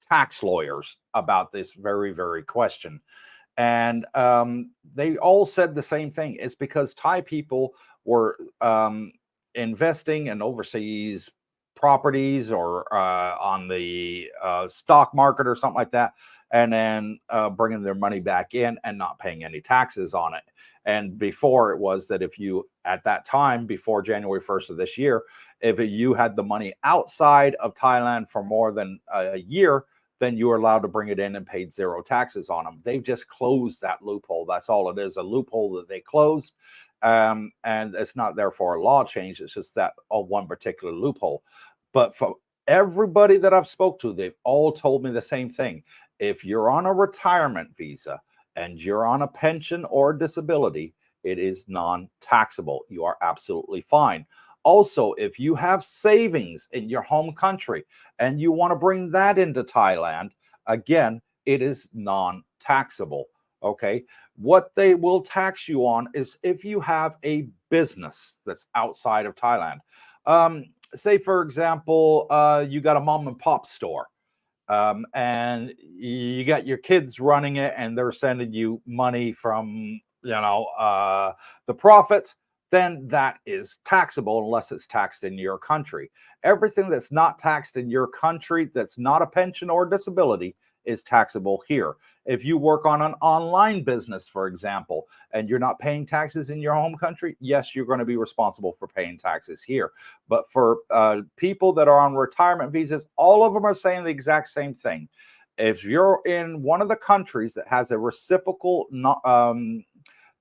tax lawyers about this very, very question. And they all said the same thing. It's because Thai people were investing in overseas properties or on the stock market or something like that, and then bringing their money back in and not paying any taxes on it. And before, it was that if you, at that time, before January 1st of this year, if you had the money outside of Thailand for more than a year, then you were allowed to bring it in and paid zero taxes on them. They've just closed that loophole. That's all it is, a loophole that they closed. And it's not therefore a law change. It's just that one particular loophole. But for everybody that I've spoke to, they've all told me the same thing. If you're on a retirement visa and you're on a pension or disability, it is non-taxable. You are absolutely fine. Also, if you have savings in your home country and you want to bring that into Thailand, again, it is non-taxable. Okay. What they will tax you on is if you have a business that's outside of Thailand. Say, for example, you got a mom and pop store. And you got your kids running it and they're sending you money from the profits, then that is taxable unless it's taxed in your country. Everything that's not taxed in your country, that's not a pension or disability, is taxable here. If you work on an online business, for example, and you're not paying taxes in your home country, yes, you're going to be responsible for paying taxes here. But for people that are on retirement visas, all of them are saying the exact same thing. If you're in one of the countries that has a reciprocal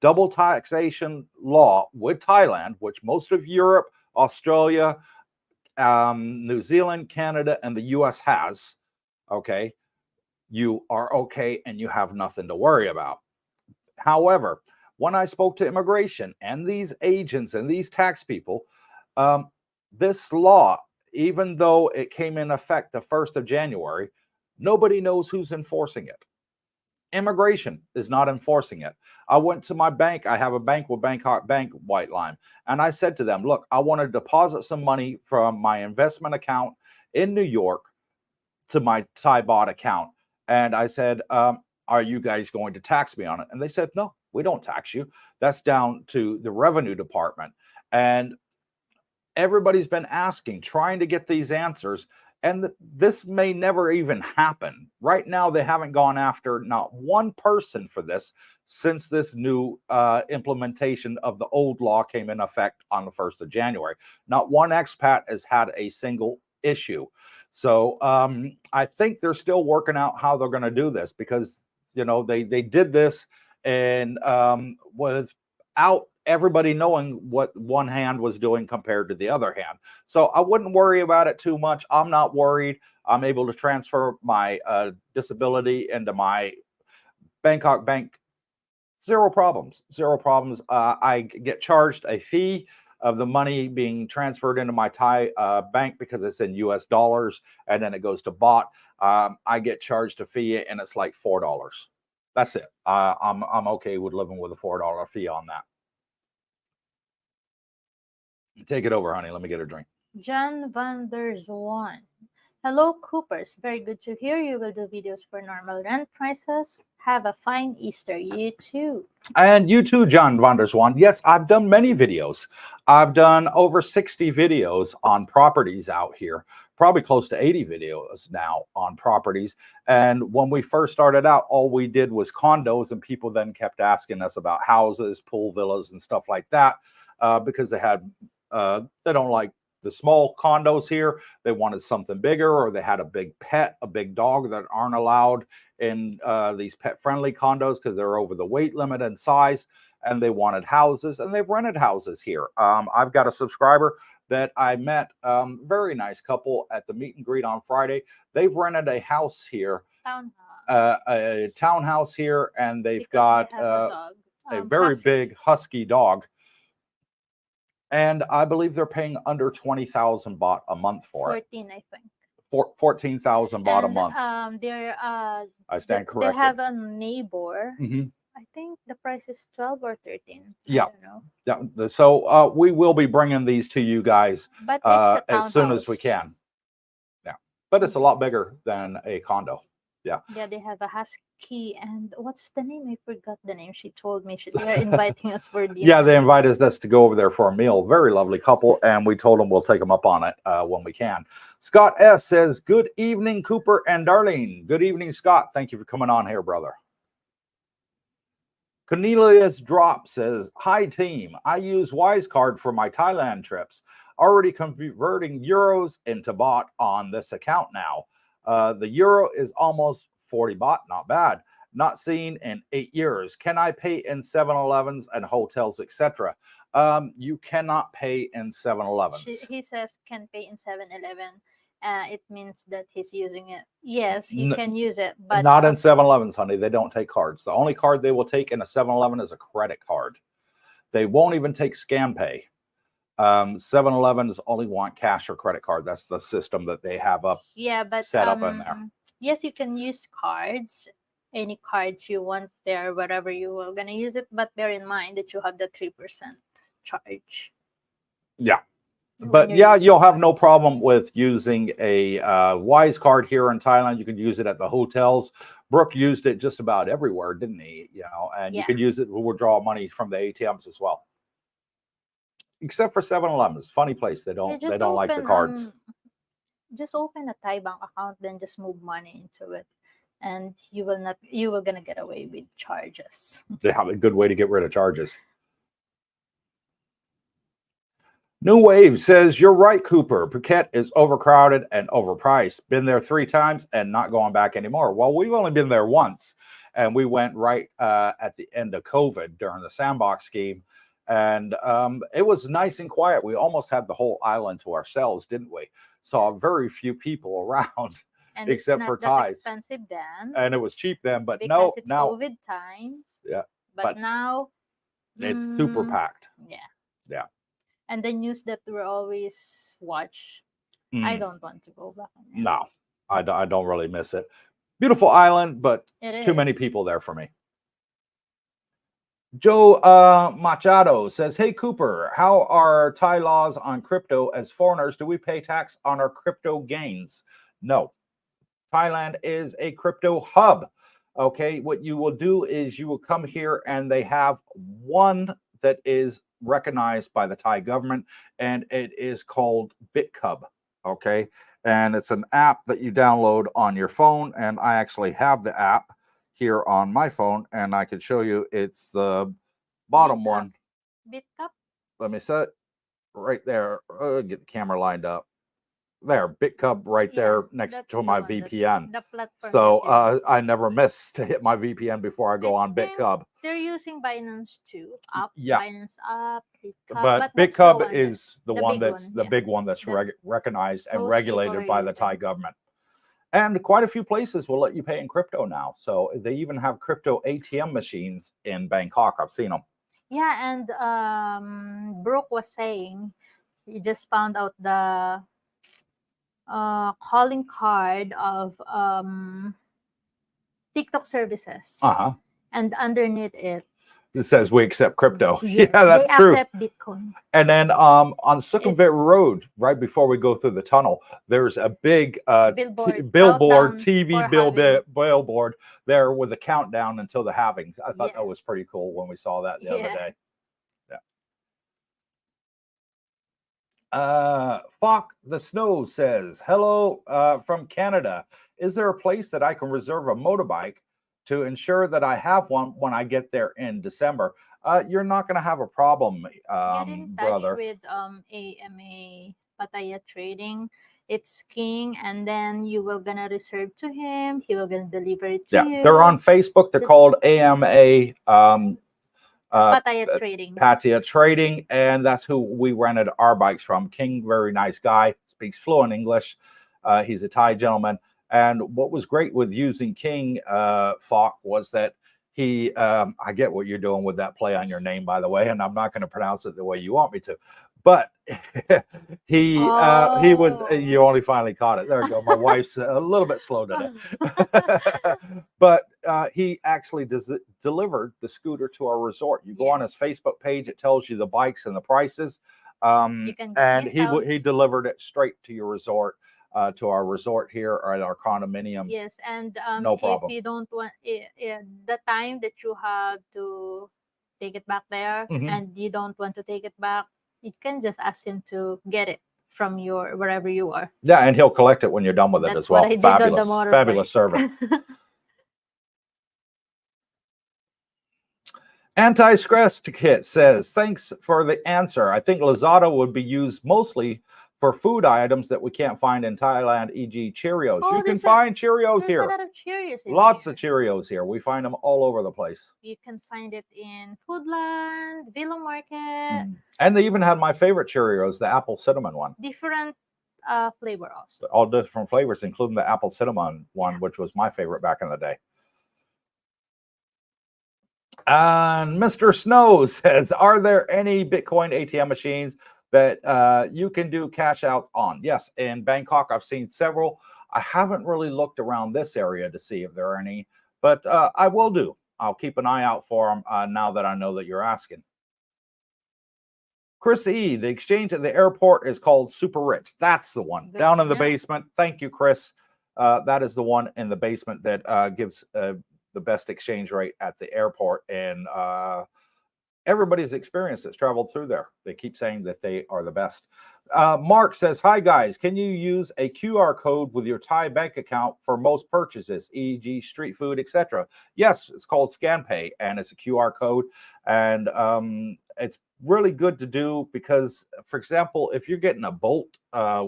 double taxation law with Thailand, which most of Europe, Australia, New Zealand, Canada, and the US has, okay, you are okay and you have nothing to worry about. However, when I spoke to immigration and these agents and these tax people, this law, even though it came in effect the 1st of January, nobody knows who's enforcing it. Immigration is not enforcing it. I went to my bank. I have a bank with Bangkok Bank, White Line. And I said to them, look, I want to deposit some money from my investment account in New York to my Thai baht account. And I said, are you guys going to tax me on it? And they said, no, we don't tax you. That's down to the revenue department. And everybody's been asking, trying to get these answers. And this may never even happen. Right now, they haven't gone after not one person for this since this new implementation of the old law came in effect on the 1st of January. Not one expat has had a single issue. So I think they're still working out how they're going to do this, because, you know, they did this and without everybody knowing what one hand was doing compared to the other hand. So I wouldn't worry about it too much. I'm not worried. I'm able to transfer my disability into my Bangkok bank. Zero problems. Zero problems. I get charged a fee of the money being transferred into my Thai bank because it's in US dollars, and then it goes to baht. I get charged a fee, and it's like $4. That's it. I'm okay with living with a $4 fee on that. Take it over, honey. Let me get a drink. John van der Zwan. Hello, Coopers. Very good to hear you will do videos for normal rent prices. Have a fine Easter. You too. And you too, John van der Zwan. Yes, I've done many videos. I've done over 60 videos on properties out here. Probably close to 80 videos now on properties. And when we first started out, all we did was condos, and people then kept asking us about houses, pool villas, and stuff like that, because they don't like the small condos here. They wanted something bigger, or they had a big pet, a big dog that aren't allowed in these pet-friendly condos because they're over the weight limit and size, and they wanted houses, and they've rented houses here. I've got a subscriber that I met, very nice couple at the meet and greet on Friday. They've rented a house here, a townhouse here, and they've got a very big husky dog. And I believe they're paying under 20,000 baht a month for 14, I think. 14,000 baht a month. I stand corrected. They have a neighbor. Mhm. I think the price is 12 or 13. Yeah. I don't know. Yeah. So we will be bringing these to you guys But it's as soon as we can. Yeah. But it's a lot bigger than a condo. Yeah. Yeah, they have a husky, and what's the name? I forgot the name. She told me they are inviting us for dinner. Yeah, they invited us to go over there for a meal. Very lovely couple, and we told them we'll take them up on it when we can. Scott S. says, good evening, Cooper and Darlene. Good evening, Scott. Thank you for coming on here, brother. Cornelius Drop says, hi, team. I use WiseCard for my Thailand trips. Already converting euros into baht on this account now. The euro is almost 40 baht. Not bad. Not seen in 8 years. Can I pay in 7-Elevens and hotels, etc.? You cannot pay in 7-Elevens. He says can pay in 7-Eleven. It means that he's using it. Yes, you can use it, but not in 7-Elevens, honey. They don't take cards. The only card they will take in a 7-Eleven is a credit card. They won't even take scan pay. 7-Elevens only want cash or credit card. That's the system that they have set up in there. Yes, you can use cards, any cards you want there, whatever you are gonna use it. But bear in mind that you have the 3% charge. Yeah. But yeah, you'll have no problem with using a WiseCard here in Thailand. You can use it at the hotels. Brooke used it just about everywhere, didn't he? You know, and you can use it to withdraw money from the ATMs as well. Except for 7-Elevens, funny place. They don't like the cards. Just open a Thai bank account, then just move money into it, and you will gonna get away with charges. They have a good way to get rid of charges. New Wave says, you're right, Cooper. Phuket is overcrowded and overpriced. Been there 3 times and not going back anymore. Well, we've only been there once, and we went right at the end of COVID during the sandbox scheme. And it was nice and quiet. We almost had the whole island to ourselves, didn't we? Saw very few people around, and except it's for not that Thais. expensive then. And it was cheap then, but because it's now COVID times. Yeah. But now it's super packed. Yeah. Yeah. And the news that we always watch, I don't want to go back. No, I don't really miss it. Beautiful island, but too many is. people there for me. Joe Machado says, hey, Cooper, how are Thai laws on crypto as foreigners? Do we pay tax on our crypto gains? No. Thailand is a crypto hub. Okay, what you will do is you will come here, and they have one that is recognized by the Thai government, and it is called BitCub. Okay, and it's an app that you download on your phone. And I actually have the app here on my phone, and I could show you. It's the bottom one. BitCup. Let me set it right there. Get the camera lined up. There, BitCup right there next to my VPN. The platform. So I never miss to hit my VPN before I go on BitCup. They're using Binance too. Yeah. Binance app, BitCup, but BitCup is the one that's the big one that's recognized and regulated by the Thai government. And quite a few places will let you pay in crypto now. So they even have crypto ATM machines in Bangkok. I've seen them. Yeah, and Brooke was saying he just found out the calling card of TikTok services. And underneath it says we accept crypto. Yeah, that's true. They accept Bitcoin. And then on Sukhumvit Road, right before we go through the tunnel, there's a big billboard, TV billboard there with a countdown until the halving. I thought that was pretty cool when we saw that the other day. Fock the Snow says, hello from Canada. Is there a place that I can reserve a motorbike to ensure that I have one when I get there in December? You're not going to have a problem, get in touch brother. With AMA Pattaya Trading. It's King, and then you will gonna reserve to him. He will gonna deliver it to you. They're on Facebook. They're called AMA Pattaya Trading. Pattaya Trading, and that's who we rented our bikes from. King, very nice guy, speaks fluent English. He's a Thai gentleman. And what was great with using King Falk was that he, I get what you're doing with that play on your name, by the way, and I'm not going to pronounce it the way you want me to, but he was, you only finally caught it. There we go. My wife's a little bit slow today. But he actually delivered the scooter to our resort. You go on his Facebook page, it tells you the bikes and the prices. And he delivered it straight to your resort. To our resort here or at our condominium. Yes, and no problem. If you don't want the time that you have to take it back there, and you don't want to take it back, you can just ask him to get it from your wherever you are. Yeah, and he'll collect it when you're done with it as well. What I did on the motorbike. Fabulous service. Anti-stress kit says, thanks for the answer. I think Lazada would be used mostly for food items that we can't find in Thailand, e.g. Cheerios. You can find Cheerios here. A lot of Cheerios Lots of Cheerios here. We find them all over the place. You can find it in Foodland, Villa Market. And they even had my favorite Cheerios, the apple cinnamon one. Different flavor also. All different flavors, including the apple cinnamon one, which was my favorite back in the day. And Mr. Snow says, are there any Bitcoin ATM machines that you can do cash outs on? Yes, in Bangkok, I've seen several. I haven't really looked around this area to see if there are any, but I will do. I'll keep an eye out for them now that I know that you're asking. Chris E., the exchange at the airport is called Super Rich. That's the one. Down in the basement. Thank you, Chris. That is the one in the basement that gives the best exchange rate at the airport. And everybody's experience that's traveled through there, they keep saying that they are the best. Mark says, hi guys, can you use a QR code with your Thai bank account for most purchases, e.g. street food, etc.? Yes, it's called ScanPay, and it's a QR code. And it's really good to do because, for example, if you're getting a Bolt,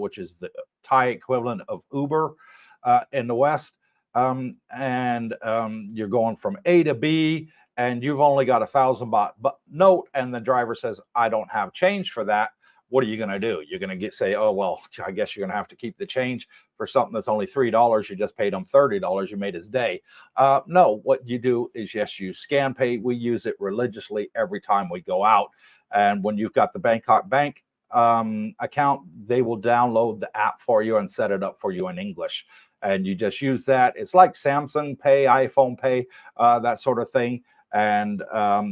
which is the Thai equivalent of Uber in the West, and you're going from A to B, and you've only got 1,000 baht note, and the driver says, I don't have change for that. What are you going to do? You're going to say, oh, well, I guess you're going to have to keep the change for something that's only $3. You just paid him $30. You made his day. No, what you do is, yes, you ScanPay. We use it religiously every time we go out. And when you've got the Bangkok Bank account, they will download the app for you and set it up for you in English. And you just use that. It's like Samsung Pay, iPhone Pay, that sort of thing. And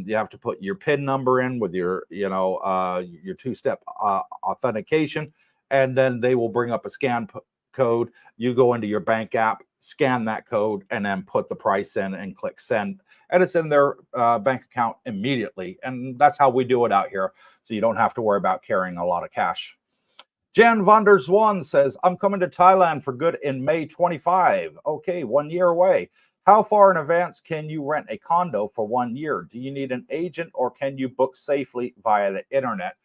you have to put your PIN number in with your, your two-step authentication, and then they will bring up a scan code. You go into your bank app, scan that code, and then put the price in and click send, and it's in their bank account immediately. And that's how we do it out here, so you don't have to worry about carrying a lot of cash. Jan Vanders One says, I'm coming to Thailand for good in May 25. Okay, 1 year away. How far in advance can you rent a condo for 1 year? Do you need an agent or can you book safely via the internet?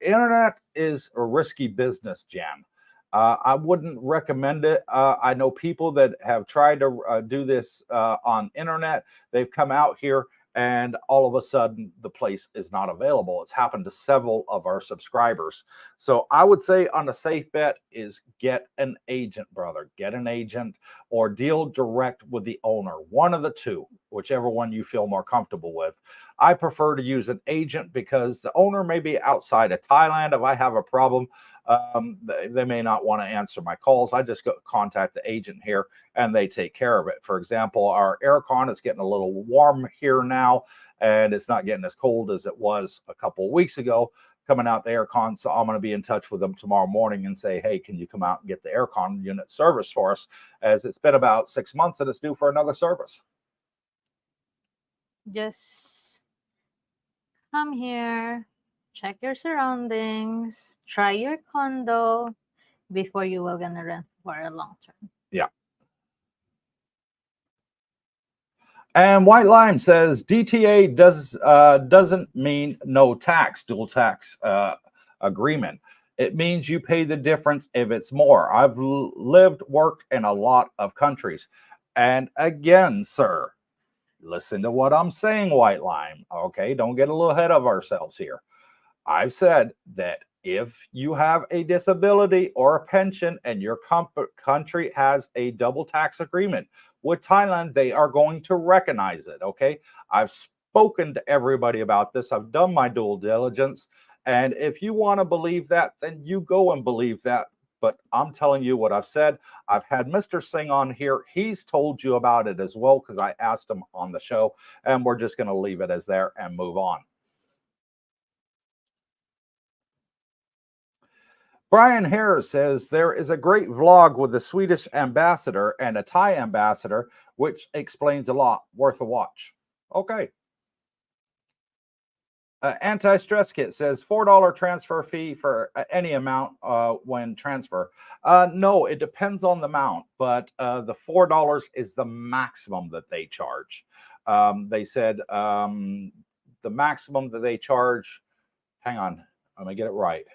Internet is a risky business, Jan. I wouldn't recommend it. I know people that have tried to do this on internet. They've come out here and all of a sudden the place is not available. It's happened to several of our subscribers. So I would say on a safe bet is get an agent, brother. Get an agent or deal direct with the owner. One of the two, whichever one you feel more comfortable with. I prefer to use an agent because the owner may be outside of Thailand. If I have a problem, they may not want to answer my calls. I just go contact the agent here and they take care of it. For example, our aircon is getting a little warm here now, and it's not getting as cold as it was a couple of weeks ago coming out the aircon. So I'm going to be in touch with them tomorrow morning and say, hey, can you come out and get the aircon unit service for us? As it's been about 6 months and it's due for another service. Just come here, check your surroundings, try your condo before you will gonna rent for a long term. Yeah. And White Lime says DTA doesn't mean no tax, dual tax agreement. It means you pay the difference if it's more. I've lived, worked in a lot of countries. And again, sir, listen to what I'm saying, White Lime. Okay, don't get a little ahead of ourselves here. I've said that if you have a disability or a pension and your country has a double tax agreement with Thailand, they are going to recognize it. Okay, I've spoken to everybody about this. I've done my due diligence. And if you want to believe that, then you go and believe that. But I'm telling you what I've said. I've had Mr. Singh on here. He's told you about it as well because I asked him on the show. And we're just going to leave it as there and move on. Brian Harris says there is a great vlog with the Swedish ambassador and a Thai ambassador, which explains a lot. Worth a watch. Okay. Anti-stress kit says $4 transfer fee for any amount when transfer. No, it depends on the amount, but the $4 is the maximum that they charge. They said the maximum that they charge, hang on, let me get it right,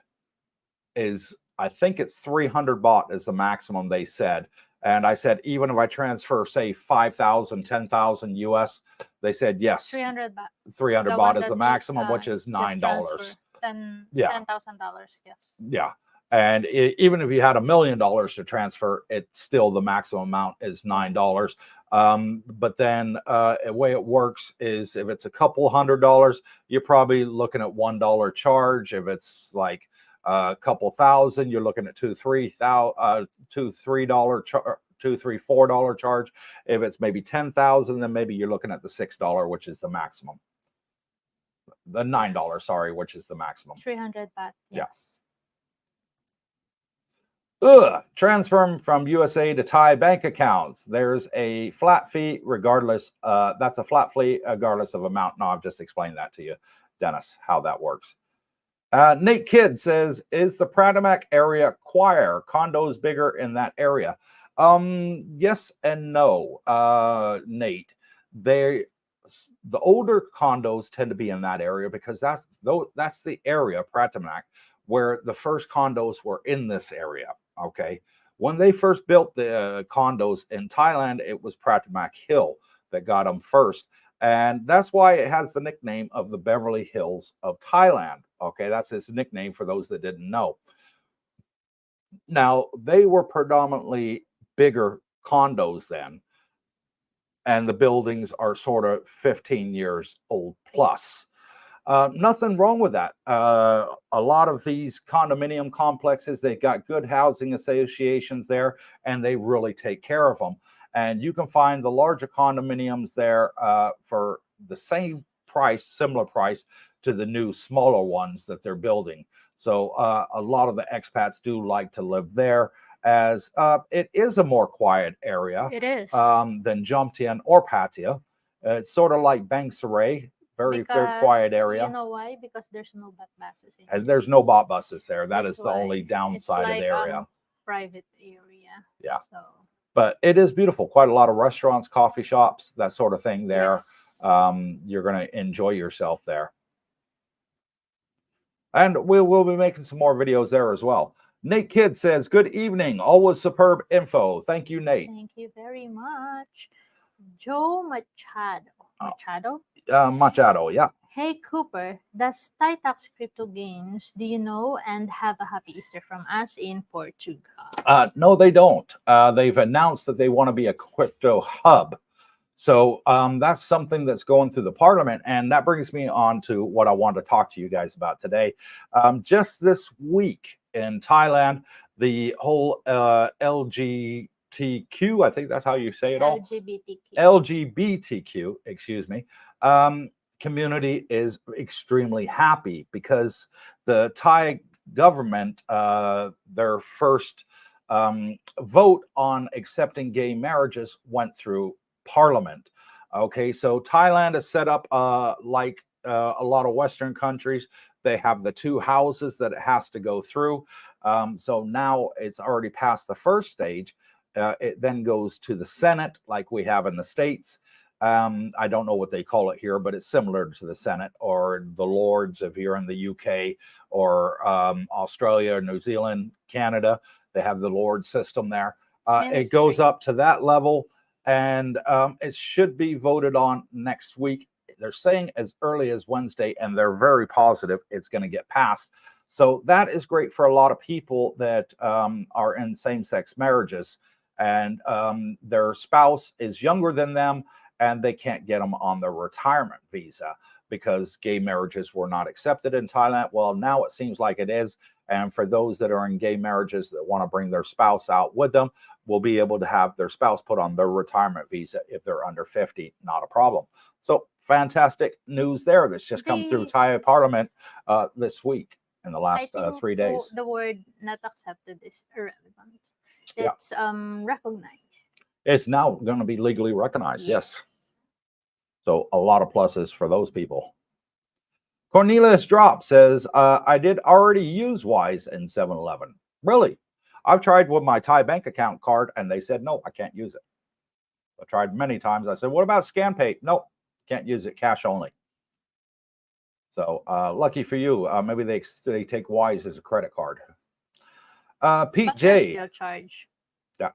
is I think it's 300 baht is the maximum they said. And I said, even if I transfer, say, 5,000, 10,000 US, they said, yes. 300 baht. 300 baht is the maximum, which is $9. $10,000, yes. Yeah. And even if you had $1 million to transfer, it's still the maximum amount is $9. But then the way it works is if it's a couple $100, you're probably looking at $1 charge. If it's like a couple thousand, you're looking at $2-3 $4 charge. If it's maybe 10,000, then maybe you're looking at the $6, which is the maximum. The $9, sorry, which is the maximum. 300 baht. Yes. Yeah. Transfer from USA to Thai bank accounts. There's a flat fee regardless. That's a flat fee regardless of amount. No, I've just explained that to you, Dennis, how that works. Nate Kidd says, is the Pratimac area quieter? Condos bigger in that area? Yes and no, Nate. The older condos tend to be in that area because that's the area, Pratimac, where the first condos were in this area. Okay, when they first built the condos in Thailand, it was Pratimac Hill that got them first. And that's why it has the nickname of the Beverly Hills of Thailand. Okay, that's its nickname for those that didn't know. Now, they were predominantly bigger condos then, and the buildings are sort of 15 years old plus. Nothing wrong with that. A lot of these condominium complexes, they've got good housing associations there, and they really take care of them. And you can find the larger condominiums there for the same price, similar price to the new smaller ones that they're building. So a lot of the expats do like to live there, as it is a more quiet area. It is. Than Jomtien or Pattaya. It's sort of like Bang Saray. very Because quiet you area. know why? Because there's no bus buses in And here. there's no bot buses there. That That's is the why. only It's downside of like the area. private area. Yeah. So But it is beautiful. Quite a lot of restaurants, coffee shops, that sort of thing there. yes. You're going to enjoy yourself there. And we'll be making some more videos there as well. Nate Kidd says, good evening. Always superb info. Thank you, Nate. Thank you very much. Joe Machado. Machado? Machado, yeah. Hey Cooper, does Thai tax crypto gains? Do you know? And have a happy Easter from us in Portugal. No, they don't. They've announced that they want to be a crypto hub. So that's something that's going through the parliament. And that brings me on to what I want to talk to you guys about today. Just this week in Thailand, the whole LGBTQ, I think that's how you say it all. LGBTQ, excuse me, community is extremely happy because the Thai government, their first vote on accepting gay marriages went through Parliament. Okay, so Thailand is set up like a lot of Western countries. They have the two houses that it has to go through. So now it's already past the first stage. It then goes to the Senate, like we have in the States. I don't know what they call it here, but it's similar to the Senate or the Lords if you're in the UK or Australia, New Zealand, Canada. They have the Lord system there. It goes up to that level. And it should be voted on next week. They're saying as early as Wednesday, and they're very positive it's going to get passed. So that is great for a lot of people that are in same-sex marriages, and their spouse is younger than them, and they can't get them on their retirement visa because gay marriages were not accepted in Thailand. Well, now it seems like it is. And for those that are in gay marriages that want to bring their spouse out with them, will be able to have their spouse put on their retirement visa if they're under 50, not a problem. So fantastic news there. That's just come through Thai Parliament this week in the last 3 days. The word not accepted is irrelevant. It's recognized. It's now going to be legally recognized. Yes. So a lot of pluses for those people. Cornelius Drop says, I did already use Wise in 7-Eleven. Really? I've tried with my Thai bank account card, and they said, no, I can't use it. I tried many times. I said, what about ScanPay? Nope, can't use it, cash only. So lucky for you. Maybe they take Wise as a credit card. Pete But J. still charge. Yeah.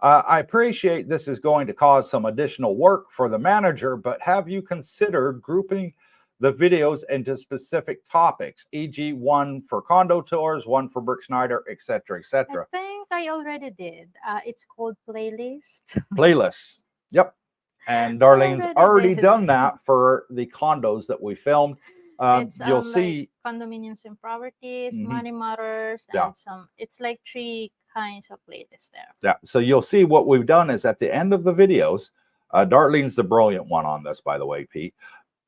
I appreciate this is going to cause some additional work for the manager, but have you considered grouping the videos into specific topics, e.g. one for condo tours, one for Brick Schneider, etc., etc.? I think I already did. It's called playlist. Playlists. Yep. And Darlene's already done that for the condos that we filmed. You'll see like condominiums and properties, money matters, and some. It's like 3 kinds of playlists there. Yeah. So you'll see what we've done is at the end of the videos. Darlene's the brilliant one on this, by the way, Pete.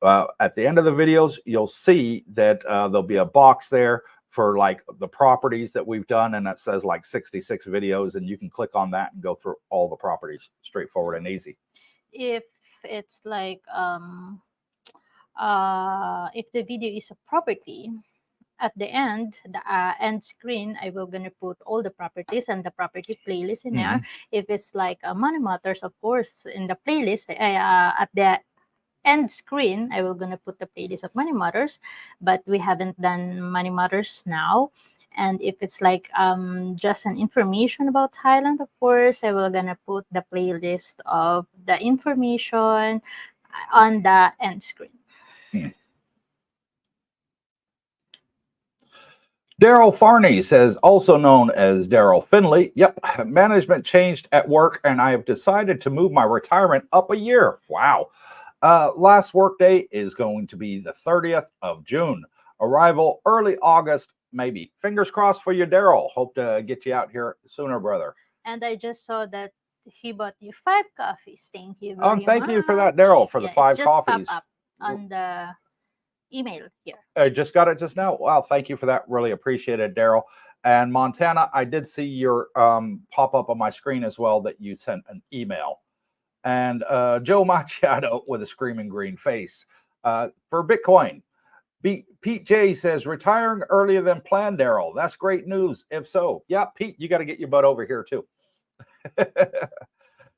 At the end of the videos, you'll see that there'll be a box there for like the properties that we've done, and it says like 66 videos, and you can click on that and go through all the properties straightforward and easy. If it's like if the video is a property, at the end screen, I will gonna put all the properties and the property playlist in there. If it's like money matters, of course, in the playlist at the end screen, I will gonna put the playlist of money matters, but we haven't done money matters now. And if it's like just an information about Thailand, of course, I will gonna put the playlist of the information on the end screen. Daryl Farney says, also known as Daryl Finley. Yep, management changed at work, and I have decided to move my retirement up a year. Wow. Last work day is going to be the 30th of June. Arrival early August, maybe. Fingers crossed for you, Daryl. Hope to get you out here sooner, brother. And I just saw that he bought you 5 coffees. Thank you very much. Thank you for that, Daryl, for the 5 coffees. Pop up on the email here. I just got it just now. Wow, thank you for that. Really appreciate it, Daryl. And Montana, I did see your pop up on my screen as well that you sent an email. And Joe Machado with a screaming green face. For Bitcoin. Pete J says, retiring earlier than planned, Daryl. That's great news. If so, yeah, Pete, you got to get your butt over here too.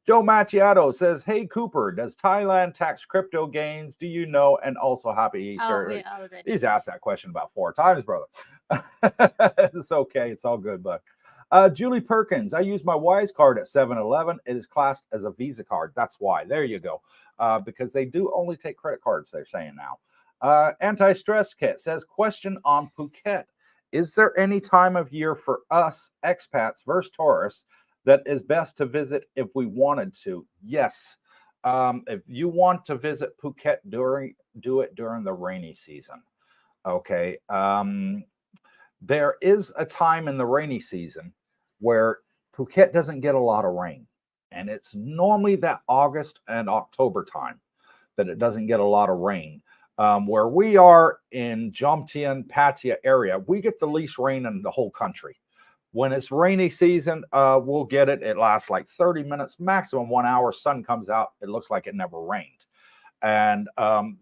Joe Macchiato says, hey, Cooper, does Thailand tax crypto gains? Do you know? And also, happy Easter. we already. He's asked that question about 4 times, brother. It's okay. It's all good, bud. Julie Perkins, I use my Wise card at 7-Eleven. It is classed as a Visa card. That's why. There you go. Because they do only take credit cards, they're saying now. Anti-Stress Kit says, question on Phuket. Is there any time of year for us expats versus tourists that is best to visit if we wanted to? Yes. If you want to visit Phuket, do it during the rainy season. Okay. There is a time in the rainy season where Phuket doesn't get a lot of rain. And it's normally that August and October time that it doesn't get a lot of rain. Where we are in Jomtien, Pattaya area, we get the least rain in the whole country. When it's rainy season, we'll get it. It lasts like 30 minutes, maximum 1 hour. Sun comes out. It looks like it never rained. And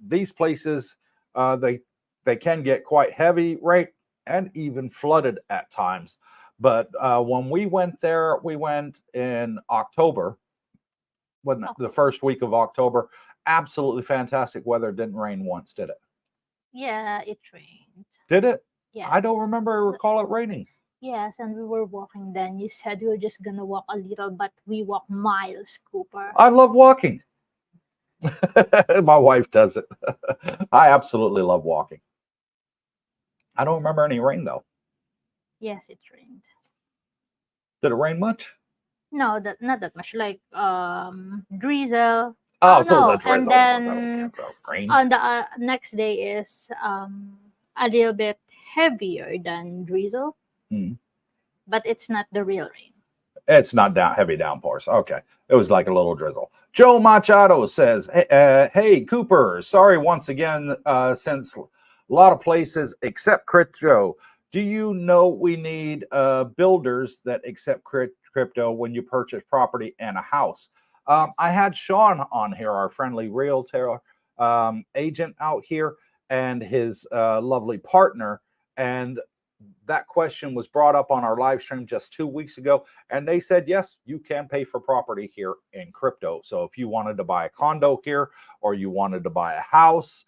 these places, they can get quite heavy rain and even flooded at times. But when we went there, we went in October, the first week of October. Absolutely fantastic weather. Didn't rain once, did it? Yeah, it rained. Did it? Yeah. I don't recall it raining. Yes, and we were walking then. You said we were just going to walk a little, but we walk miles, Cooper. I love walking. My wife does it. I absolutely love walking. I don't remember any rain, though. Yes, it rained. Did it rain much? No, not that much. Like drizzle. Oh, so no. it's a drizzle. And then rain. on the next day is a little bit heavier than drizzle. But it's not the real rain. It's not heavy downpours. Okay. It was like a little drizzle. Joe Machado says, hey, Cooper, sorry once again, since a lot of places accept crypto. Do you know we need builders that accept crypto when you purchase property and a house? I had Sean on here, our friendly realtor agent out here, and his lovely partner. And that question was brought up on our live stream just 2 weeks ago, and they said, yes, you can pay for property here in crypto. So if you wanted to buy a condo here or you wanted to buy a house,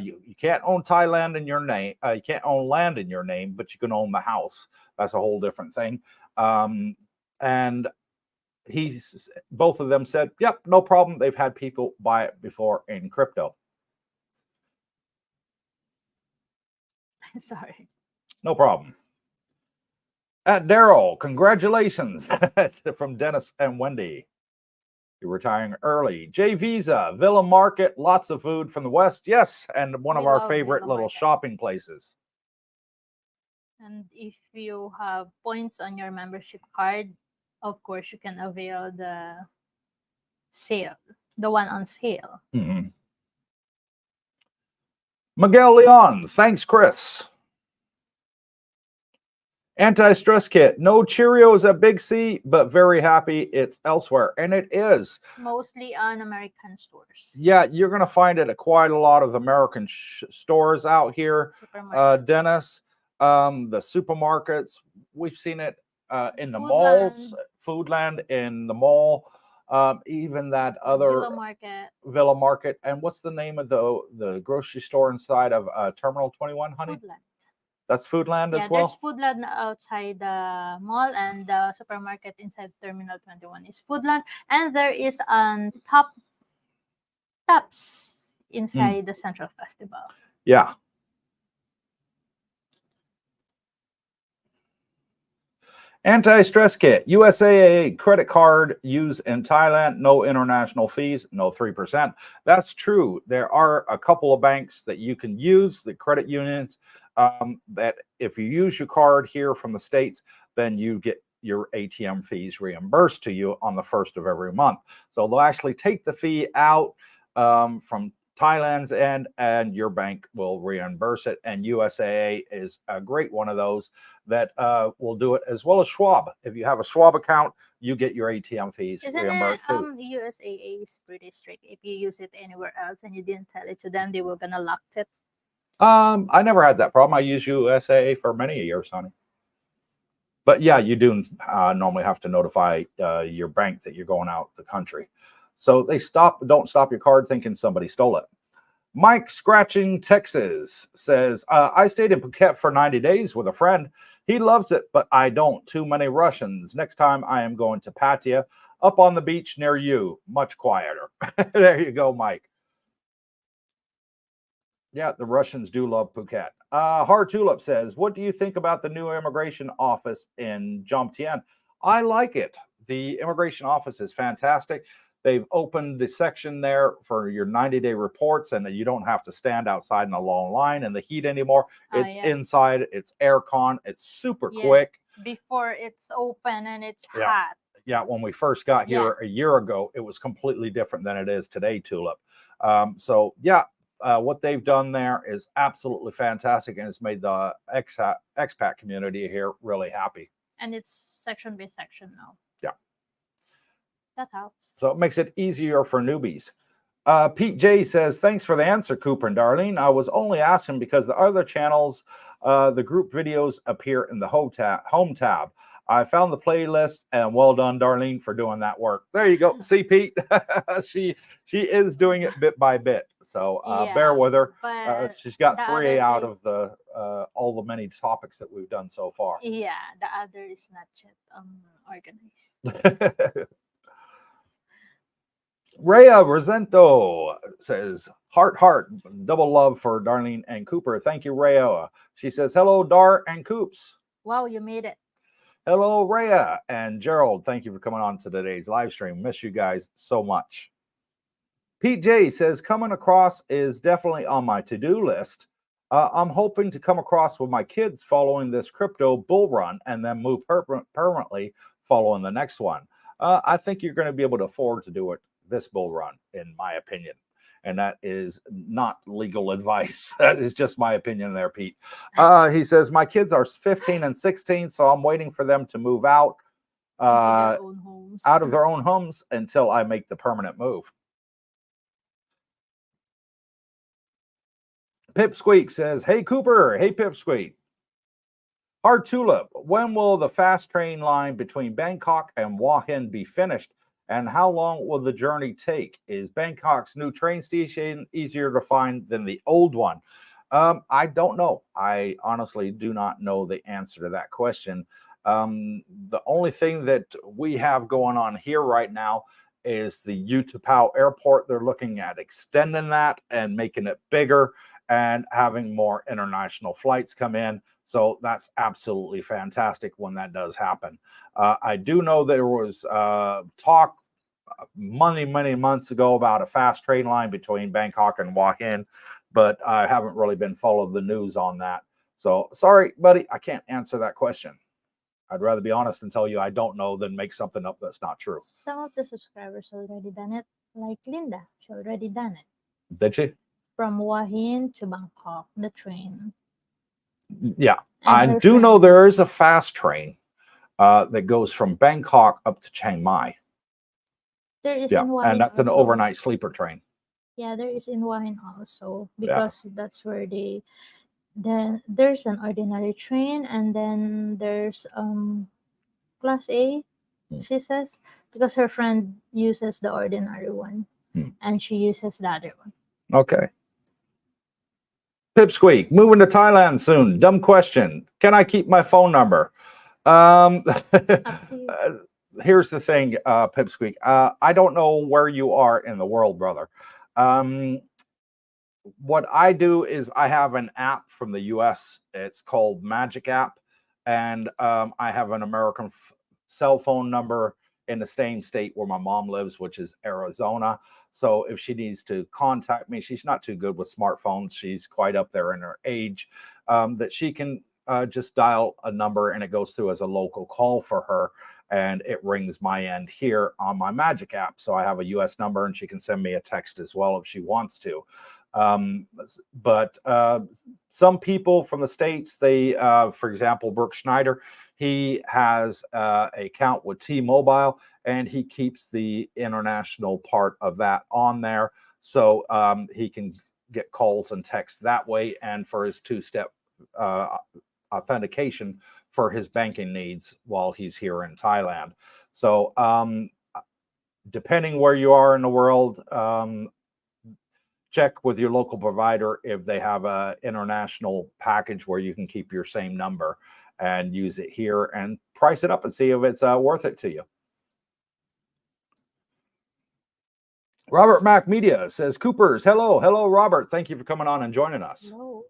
you can't own Thailand in your name. You can't own land in your name, but you can own the house. That's a whole different thing. And both of them said, yep, no problem. They've had people buy it before in crypto. Sorry. No problem. At Daryl, congratulations from Dennis and Wendy. You're retiring early. J Visa, Villa Market, lots of food from the West. Yes, and one of our favorite little shopping places. And if you have points on your membership card, of course, you can avail the sale, the one on sale. Miguel Leon, thanks, Chris. Anti-stress kit. No Cheerios at Big C, but very happy it's elsewhere. And it is. Mostly on American stores. Yeah, you're going to find it at quite a lot of American stores out here. Dennis, the supermarkets. We've seen it in the malls. Foodland in the mall. Even that other Villa Market. And what's the name of the grocery store inside of Terminal 21, honey? Foodland. That's Foodland as well? There's Foodland outside the mall, and the supermarket inside Terminal 21 is Foodland. And there is Tops inside the Central Festival. Yeah. Anti-stress kit. USAA credit card used in Thailand. No international fees. No 3%. That's true. There are a couple of banks that you can use, the credit unions, that if you use your card here from the States, then you get your ATM fees reimbursed to you on the 1st of every month. So they'll actually take the fee out from Thailand's end, and your bank will reimburse it. And USAA is a great one of those that will do it, as well as Schwab. If you have a Schwab account, you get your ATM fees Isn't it reimbursed too. USAA is pretty strict. If you use it anywhere else and you didn't tell it to them, they were gonna lock it. I never had that problem. I use USAA for many years, honey. But yeah, you do normally have to notify your bank that you're going out the country. So they don't stop your card thinking somebody stole it. Mike Scratching Texas says, I stayed in Phuket for 90 days with a friend. He loves it, but I don't. Too many Russians. Next time I am going to Pattaya, up on the beach near you. Much quieter. There you go, Mike. Yeah, the Russians do love Phuket. Hard Tulip says, what do you think about the new immigration office in Jomtien? I like it. The immigration office is fantastic. They've opened the section there for your 90-day reports, and you don't have to stand outside in a long line in the heat anymore. It's inside, it's aircon, it's super quick. Before it's open and it's Yeah. hot. Yeah, when we first got here a year ago, it was completely different than it is today, Tulip. So yeah, what they've done there is absolutely fantastic, and it's made the expat community here really happy. And it's section by section now. Yeah. That helps. So it makes it easier for newbies. Pete J says, thanks for the answer, Cooper and Darlene. I was only asking because the other channels, the group videos appear in the home tab. I found the playlist, and well done, Darlene, for doing that work. There you go. See, Pete, she is doing it bit by bit. So bear with her. She's got 3 out of the all the many topics that we've done so far. Yeah, the other is not yet organized. Rhea Rosento says, heart, double love for Darlene and Cooper. Thank you, Rhea. She says, hello, Dar and Coops. Wow, you made it. Hello, Rhea and Gerald. Thank you for coming on to today's live stream. Miss you guys so much. Pete J says, coming across is definitely on my to-do list. I'm hoping to come across with my kids following this crypto bull run and then move permanently following the next one. I think you're going to be able to afford to do it this bull run, in my opinion. And that is not legal advice. That is just my opinion there, Pete. He says, my kids are 15 and 16, so I'm waiting for them to move out of their own homes until I make the permanent move. Pipsqueak says, hey, Cooper. Hey, Pipsqueak. Hard Tulip, when will the fast train line between Bangkok and Hua Hin be finished? And how long will the journey take? Is Bangkok's new train station easier to find than the old one? I don't know. I honestly do not know the answer to that question. The only thing that we have going on here right now is the Utapao Airport. They're looking at extending that and making it bigger and having more international flights come in. So that's absolutely fantastic when that does happen. I do know there was talk many months ago about a fast train line between Bangkok and Hua Hin, but I haven't really been following the news on that. So sorry, buddy, I can't answer that question. I'd rather be honest and tell you I don't know than make something up that's not true. Some of the subscribers already done it, like Linda. She already done it. Did she? From Hua Hin to Bangkok, the train. Yeah, I do know there is a fast train that goes from Bangkok up to Chiang Mai. There is in Hua Hin and that's an overnight sleeper train. Yeah, there is in Hua Hin also, because that's where then there's an ordinary train, and then there's class A, she says, because her friend uses the ordinary one and she uses the other one. Okay. Pipsqueak, moving to Thailand soon. Dumb question. Can I keep my phone number? Here's the thing, Pipsqueak. I don't know where you are in the world, brother. What I do is I have an app from the US. It's called Magic App. And I have an American cell phone number in the same state where my mom lives, which is Arizona. So if she needs to contact me, she's not too good with smartphones. She's quite up there in her age, that she can just dial a number and it goes through as a local call for her. and it rings my end here on my Magic app. So I have a US number, and she can send me a text as well if she wants to. But some people from the States, they, for example, Brooke Schneider, he has an account with T-Mobile, and he keeps the international part of that on there. So he can get calls and texts that way, and for his two-step authentication for his banking needs while he's here in Thailand. So depending where you are in the world, check with your local provider if they have an international package where you can keep your same number and use it here, and price it up and see if it's worth it to you. Robert Mac Media says, Coopers, hello. Hello, Robert. Thank you for coming on and joining us. Hello.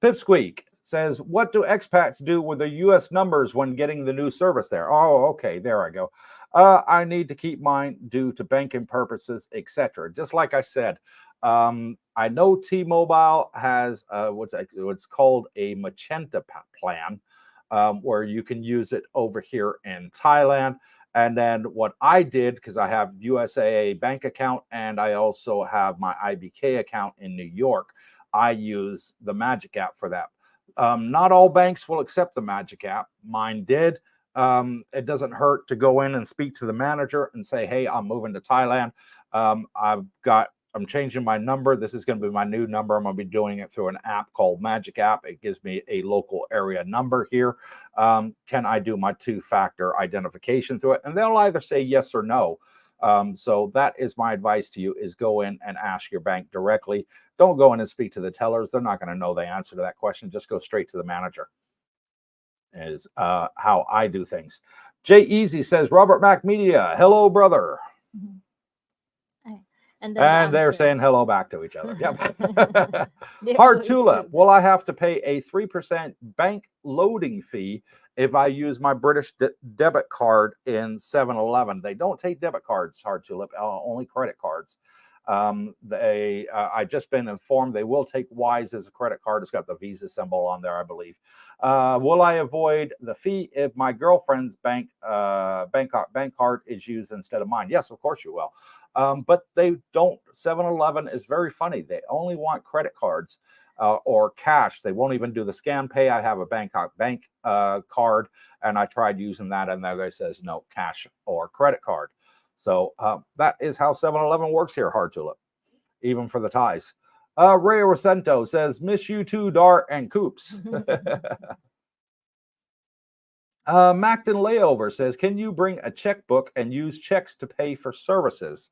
Pipsqueak says, what do expats do with their U.S. numbers when getting the new service there? Oh, okay. There I go. I need to keep mine due to banking purposes, etc. Just like I said, I know T-Mobile has what's called a Magenta plan, where you can use it over here in Thailand. And then what I did, because I have USAA bank account and I also have my IBK account in New York, I use the Magic app for that. Not all banks will accept the Magic app. Mine did. It doesn't hurt to go in and speak to the manager and say, hey, I'm moving to Thailand. I'm changing my number. This is going to be my new number. I'm going to be doing it through an app called Magic App. It gives me a local area number here. Can I do my two-factor identification through it? And they'll either say yes or no. So that is my advice to you, is go in and ask your bank directly. Don't go in and speak to the tellers. They're not going to know the answer to that question. Just go straight to the manager, is how I do things. Jay Easy says, Robert Mac Media, hello, brother. Mm-hmm. And they're saying hello back to each other. Yep. Hard Tulip. Will I have to pay a 3% bank loading fee if I use my British debit card in 7-Eleven? They don't take debit cards, Hard Tulip, only credit cards. I've just been informed they will take Wise as a credit card. It's got the Visa symbol on there, I believe. Will I avoid the fee if my girlfriend's bank card is used instead of mine? Yes, of course you will. But they don't. 7-Eleven is very funny. They only want credit cards or cash. They won't even do the scan pay. I have a Bangkok bank card, and I tried using that, and there it says no, cash or credit card. So that is how 7-Eleven works here, Hard Tulip, even for the ties. Ray Rosento says, miss you too, Dart and Coops. Macton Layover says, can you bring a checkbook and use checks to pay for services?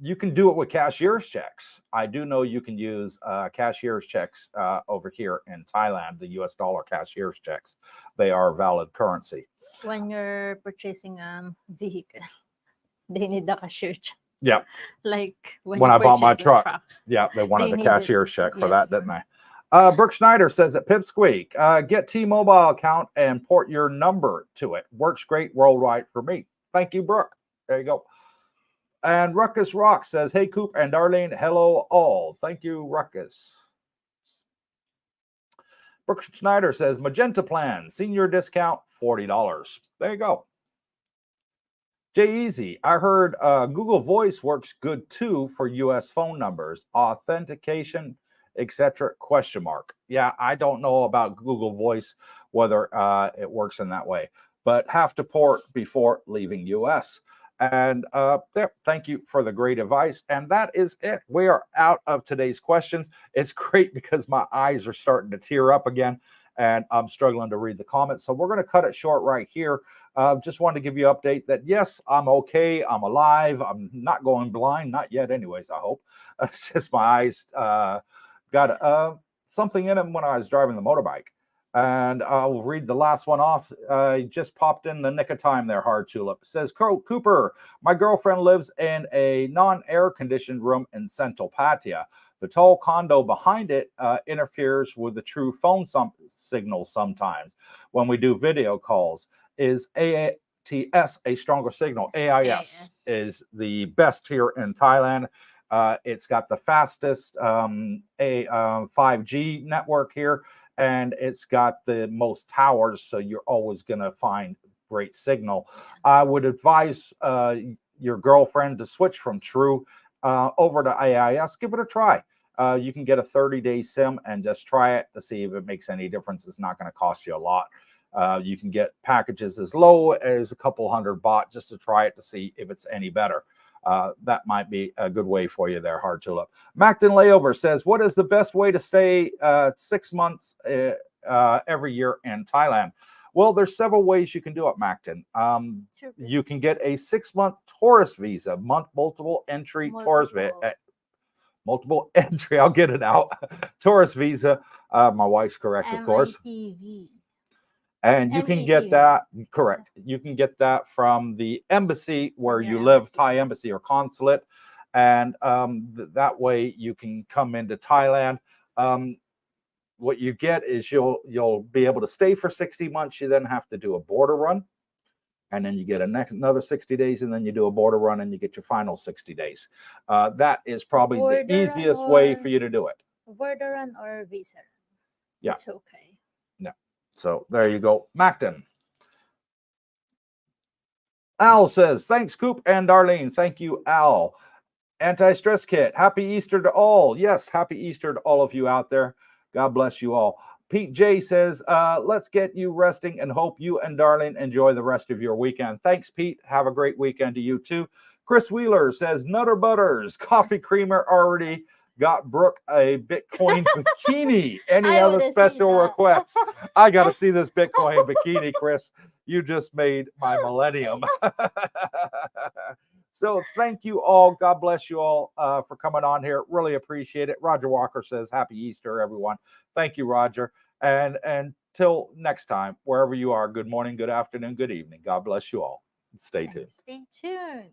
You can do it with cashier's checks. I do know you can use cashier's checks over here in Thailand, the US dollar cashier's checks. They are valid currency. When you're purchasing a vehicle, they need the cashier check. Yeah. Like when I bought my truck. Yeah, they wanted the cashier's check for that, didn't they? Brooke Schneider says at Pipsqueak, get T-Mobile account and port your number to it. Works great worldwide for me. Thank you, Brooke. There you go. And Ruckus Rock says, hey, Coop and Darlene, hello all. Thank you, Ruckus. Brooke Schneider says, Magenta plan, senior discount, $40. There you go. Jay Easy, I heard Google Voice works good too for US phone numbers, authentication, etc. ? Yeah, I don't know about Google Voice, whether it works in that way, but have to port before leaving US. And thank you for the great advice. And that is it. We are out of today's questions. It's great because my eyes are starting to tear up again, and I'm struggling to read the comments. So we're going to cut it short right here. Just wanted to give you an update that, yes, I'm okay. I'm alive. I'm not going blind. Not yet anyways, I hope. It's just my eyes got something in them when I was driving the motorbike. And I'll read the last one off. Just popped in the nick of time there, Hard Tulip. It says, Cooper, my girlfriend lives in a non-air conditioned room in Central Pattaya. The tall condo behind it interferes with the true phone signal sometimes when we do video calls. Is AIS a stronger signal? AIS is the best here in Thailand. It's got the fastest 5G network here, and it's got the most towers, so you're always going to find great signal. I would advise your girlfriend to switch from True over to AIS. Give it a try. You can get a 30-day SIM and just try it to see if it makes any difference. It's not going to cost you a lot. You can get packages as low as a couple $100 baht just to try it to see if it's any better. That might be a good way for you there, Hard Tulip. Macton Layover says, what is the best way to stay 6 months every year in Thailand? Well, there's several ways you can do it, Macton. You can get a 6-month tourist visa, multiple entry tourist visa. Multiple entry, I'll get it out. Tourist visa. My wife's correct, of course. And you can get that, correct. You can get that from the embassy where you live, Thai embassy or consulate. And that way you can come into Thailand. What you get is you'll be able to stay for 60 months. You then have to do a border run. And then you get another 60 days, and then you do a border run, and you get your final 60 days. That is probably the easiest way for you to do it. Border run or visa? Yeah. It's okay. Yeah. So there you go. Macton. Al says, thanks, Coop and Darlene. Thank you, Al. Anti-stress kit. Happy Easter to all. Yes, happy Easter to all of you out there. God bless you all. Pete J says, let's get you resting and hope you and Darlene enjoy the rest of your weekend. Thanks, Pete. Have a great weekend to you, too. Chris Wheeler says, Nutter Butters, Coffee Creamer already got Brooke a Bitcoin bikini. Any other special requests? I got to see this Bitcoin bikini, Chris. You just made my millennium. So thank you all. God bless you all for coming on here. Really appreciate it. Roger Walker says, happy Easter, everyone. Thank you, Roger. And till next time, wherever you are, good morning, good afternoon, good evening. God bless you all. Stay tuned. Stay tuned.